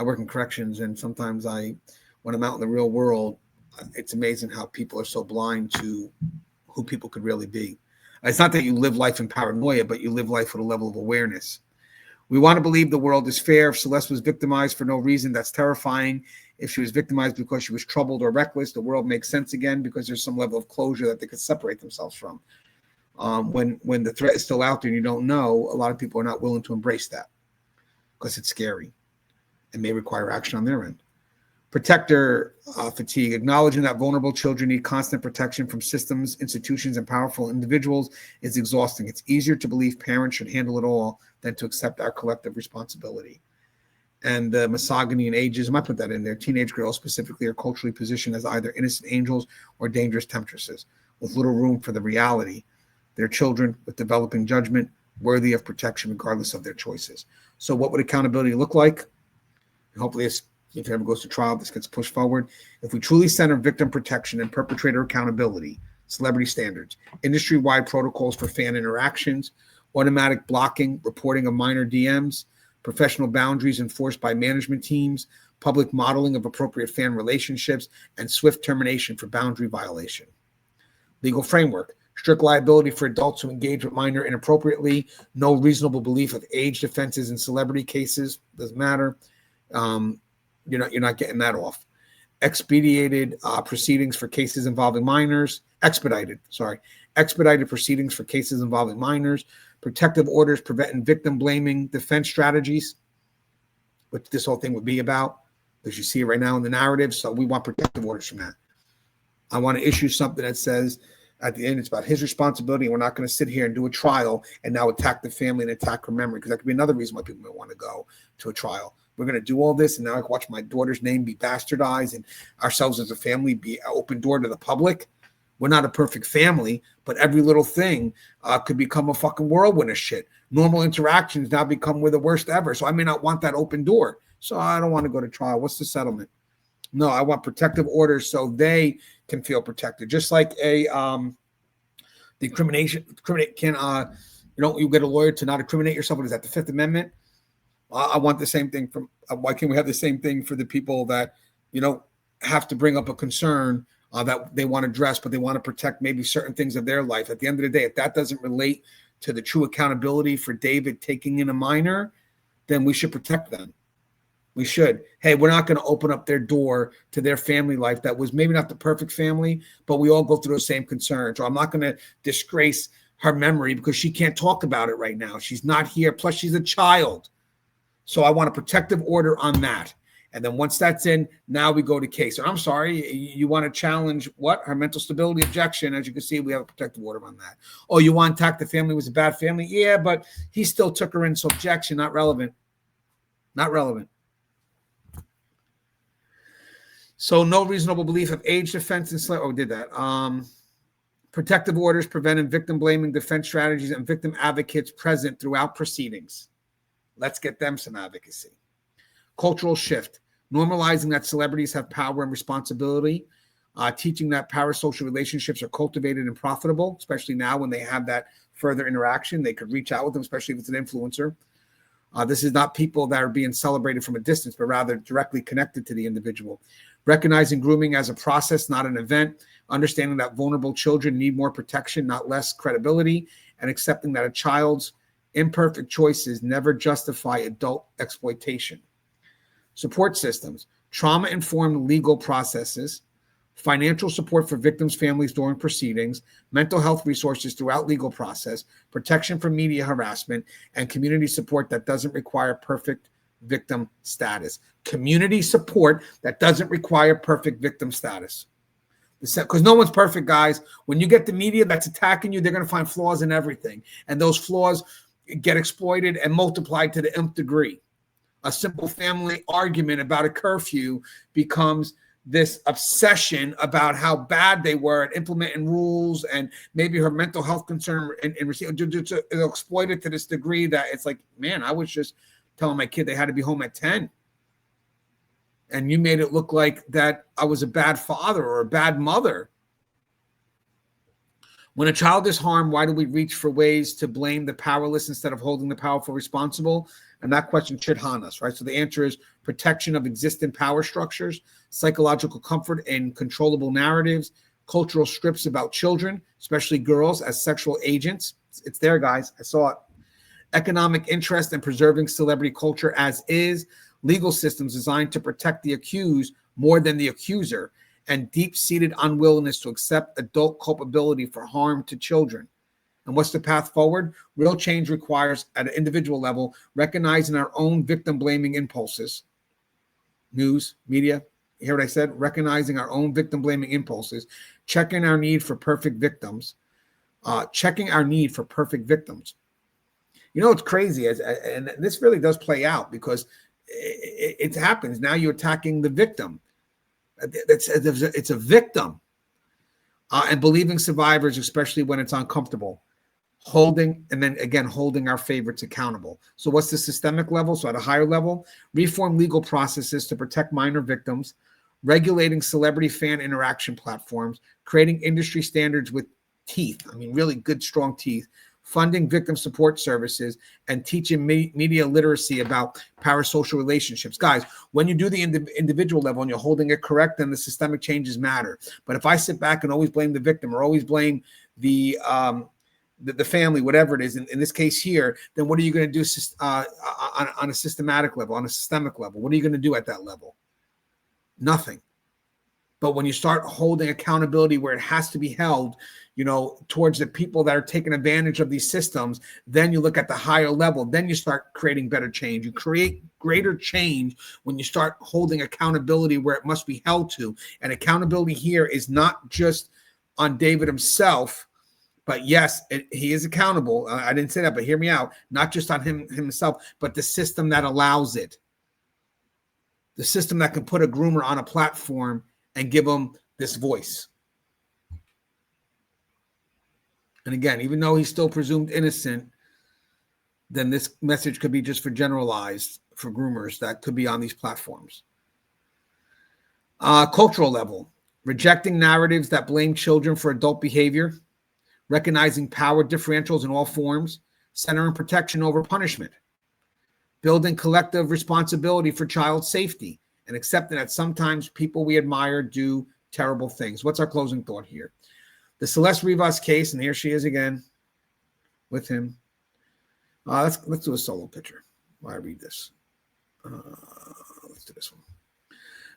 work in corrections, and sometimes when I'm out in the real world, it's amazing how people are so blind to who people could really be. It's not that you live life in paranoia, but you live life with a level of awareness. We want to believe the world is fair. If Celeste was victimized for no reason, that's terrifying. If she was victimized because she was troubled or reckless, the world makes sense again because there's some level of closure that they could separate themselves from. When the threat is still out there and you don't know, a lot of people are not willing to embrace that because it's scary and may require action on their end. Protector fatigue, acknowledging that vulnerable children need constant protection from systems, institutions, and powerful individuals is exhausting. It's easier to believe parents should handle it all than to accept our collective responsibility. And misogyny and ageism, I put that in there. Teenage girls specifically are culturally positioned as either innocent angels or dangerous temptresses, with little room for the reality. They're children with developing judgment, worthy of protection regardless of their choices. So what would accountability look like? Hopefully, if it ever goes to trial, this gets pushed forward. If we truly center victim protection and perpetrator accountability, celebrity standards, industry-wide protocols for fan interactions, automatic blocking, reporting of minor DMs, professional boundaries enforced by management teams, public modeling of appropriate fan relationships, and swift termination for boundary violation. Legal framework. Strict liability for adults who engage with minor inappropriately. No reasonable belief of age defenses in celebrity cases. Doesn't matter. You're not getting that off. Expedited proceedings for cases involving minors. Expedited proceedings for cases involving minors. Protective orders preventing victim blaming defense strategies, which this whole thing would be about, because you see it right now in the narrative. So we want protective orders from that. I want to issue something that says At the end, it's about his responsibility. We're not going to sit here and do a trial and now attack the family and attack her memory, because that could be another reason why people may want to go to a trial. We're going to do all this, and now I can watch my daughter's name be bastardized and ourselves as a family be an open door to the public. We're not a perfect family, but every little thing could become a fucking whirlwind of shit. Normal interactions now become we're the worst ever. So I may not want that open door. So I don't want to go to trial. What's the settlement? No, I want protective orders so they can feel protected. Just like the incrimination can you get a lawyer to not incriminate yourself. What is that? The Fifth Amendment? I want the same thing from. Why can't we have the same thing for the people that have to bring up a concern that they want to address, but they want to protect maybe certain things of their life? At the end of the day, if that doesn't relate to the true accountability for David taking in a minor, then we should protect them. We should. Hey, we're not going to open up their door to their family life that was maybe not the perfect family, but we all go through those same concerns. Or I'm not going to disgrace her memory because she can't talk about it right now. She's not here. Plus, she's a child. So I want a protective order on that. And then once that's in, now we go to case. And I'm sorry, you want to challenge what? Her mental stability objection. As you can see, we have a protective order on that. Oh, you want to attack the family was a bad family? Yeah, but he still took her in. So objection, not relevant. Not relevant. So no reasonable belief of age defense and did that. Protective orders preventing victim blaming, defense strategies, and victim advocates present throughout proceedings. Let's get them some advocacy. Cultural shift, normalizing that celebrities have power and responsibility, teaching that parasocial relationships are cultivated and profitable, especially now when they have that further interaction. They could reach out with them, especially if it's an influencer. This is not people that are being celebrated from a distance, but rather directly connected to the individual. Recognizing grooming as a process, not an event. Understanding that vulnerable children need more protection, not less credibility. And accepting that a child's imperfect choices never justify adult exploitation. Support systems, trauma-informed legal processes, financial support for victims' families during proceedings, mental health resources throughout legal process, protection from media harassment, and community support that doesn't require perfect victim status. Community support that doesn't require perfect victim status. Because no one's perfect, guys. When you get the media that's attacking you, they're going to find flaws in everything. And those flaws get exploited and multiplied to the nth degree. A simple family argument about a curfew becomes this obsession about how bad they were at implementing rules, and maybe her mental health concern and it'll exploit it to this degree that it's like, man, I was just telling my kid they had to be home at 10. And you made it look like that I was a bad father or a bad mother. When a child is harmed, why do we reach for ways to blame the powerless instead of holding the powerful responsible? And that question should haunt us, right? So the answer is protection of existing power structures, psychological comfort in controllable narratives, cultural scripts about children, especially girls, as sexual agents. It's there, guys. I saw it. Economic interest in preserving celebrity culture as is, legal systems designed to protect the accused more than the accuser, and deep-seated unwillingness to accept adult culpability for harm to children. And what's the path forward? Real change requires, at an individual level, recognizing our own victim-blaming impulses. News, media, you hear what I said? Recognizing our own victim-blaming impulses, checking our need for perfect victims, checking our need for perfect victims. You know, it's crazy, and this really does play out because it happens. Now you're attacking the victim. It's a victim. And believing survivors, especially when it's uncomfortable. Holding our favorites accountable. So what's the systemic level? So at a higher level, reform legal processes to protect minor victims, regulating celebrity fan interaction platforms, creating industry standards with teeth. I mean, really good, strong teeth. Funding victim support services, and teaching media literacy about parasocial relationships. Guys, when you do the individual level and you're holding it correct, then the systemic changes matter. But if I sit back and always blame the victim or always blame the family, whatever it is, in this case here, then what are you going to do on a systematic level, on a systemic level? What are you going to do at that level? Nothing. But when you start holding accountability where it has to be held, towards the people that are taking advantage of these systems, then you look at the higher level. Then you start creating better change. You create greater change when you start holding accountability where it must be held to. And accountability here is not just on David himself. But yes, he is accountable. I didn't say that, but hear me out. Not just on himself, but the system that allows it. The system that can put a groomer on a platform and give him this voice. And again, even though he's still presumed innocent, then this message could be just for generalized for groomers that could be on these platforms. Cultural level, rejecting narratives that blame children for adult behavior, recognizing power differentials in all forms, centering protection over punishment, building collective responsibility for child safety, and accepting that sometimes people we admire do terrible things. What's our closing thought here? The Celeste Rivas case, and here she is again with him. Let's do a solo picture while I read this. Let's do this one.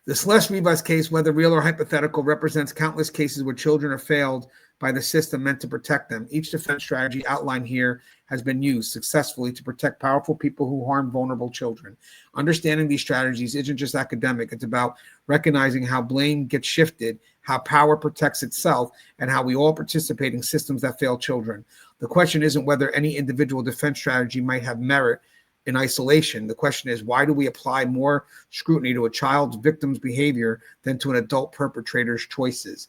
The Celeste Rivas case, whether real or hypothetical, represents countless cases where children are failed by the system meant to protect them. Each defense strategy outlined here has been used successfully to protect powerful people who harm vulnerable children. Understanding these strategies isn't just academic. It's about recognizing how blame gets shifted, how power protects itself, and how we all participate in systems that fail children. The question isn't whether any individual defense strategy might have merit in isolation. The question is, why do we apply more scrutiny to a child's victim's behavior than to an adult perpetrator's choices?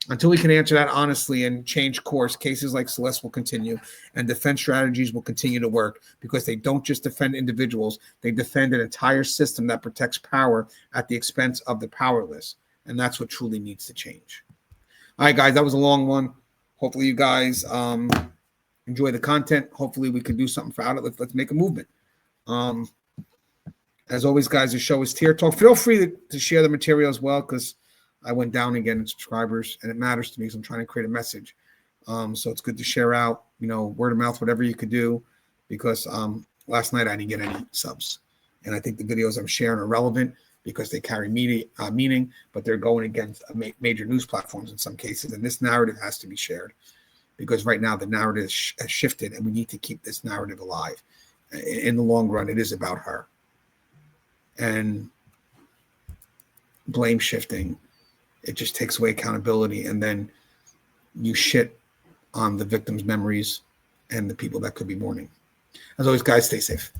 Until we can answer that honestly and change course, cases like Celeste will continue, and defense strategies will continue to work, because they don't just defend individuals, they defend an entire system that protects power at the expense of the powerless. And that's what truly needs to change. All right, guys, that was a long one. Hopefully you guys enjoy the content. Hopefully we can do something for it. Let's make a movement. As always, guys, the show is Tier Talk. Feel free to share the material as well, because I went down again in subscribers, and it matters to me because I'm trying to create a message. So it's good to share out, word of mouth, whatever you could do, because last night I didn't get any subs. And I think the videos I'm sharing are relevant because they carry meaning, but they're going against major news platforms in some cases. And this narrative has to be shared, because right now the narrative has shifted, and we need to keep this narrative alive. In the long run, it is about her. And blame shifting, it just takes away accountability, and then you shit on the victim's memories and the people that could be mourning. As always, guys, stay safe.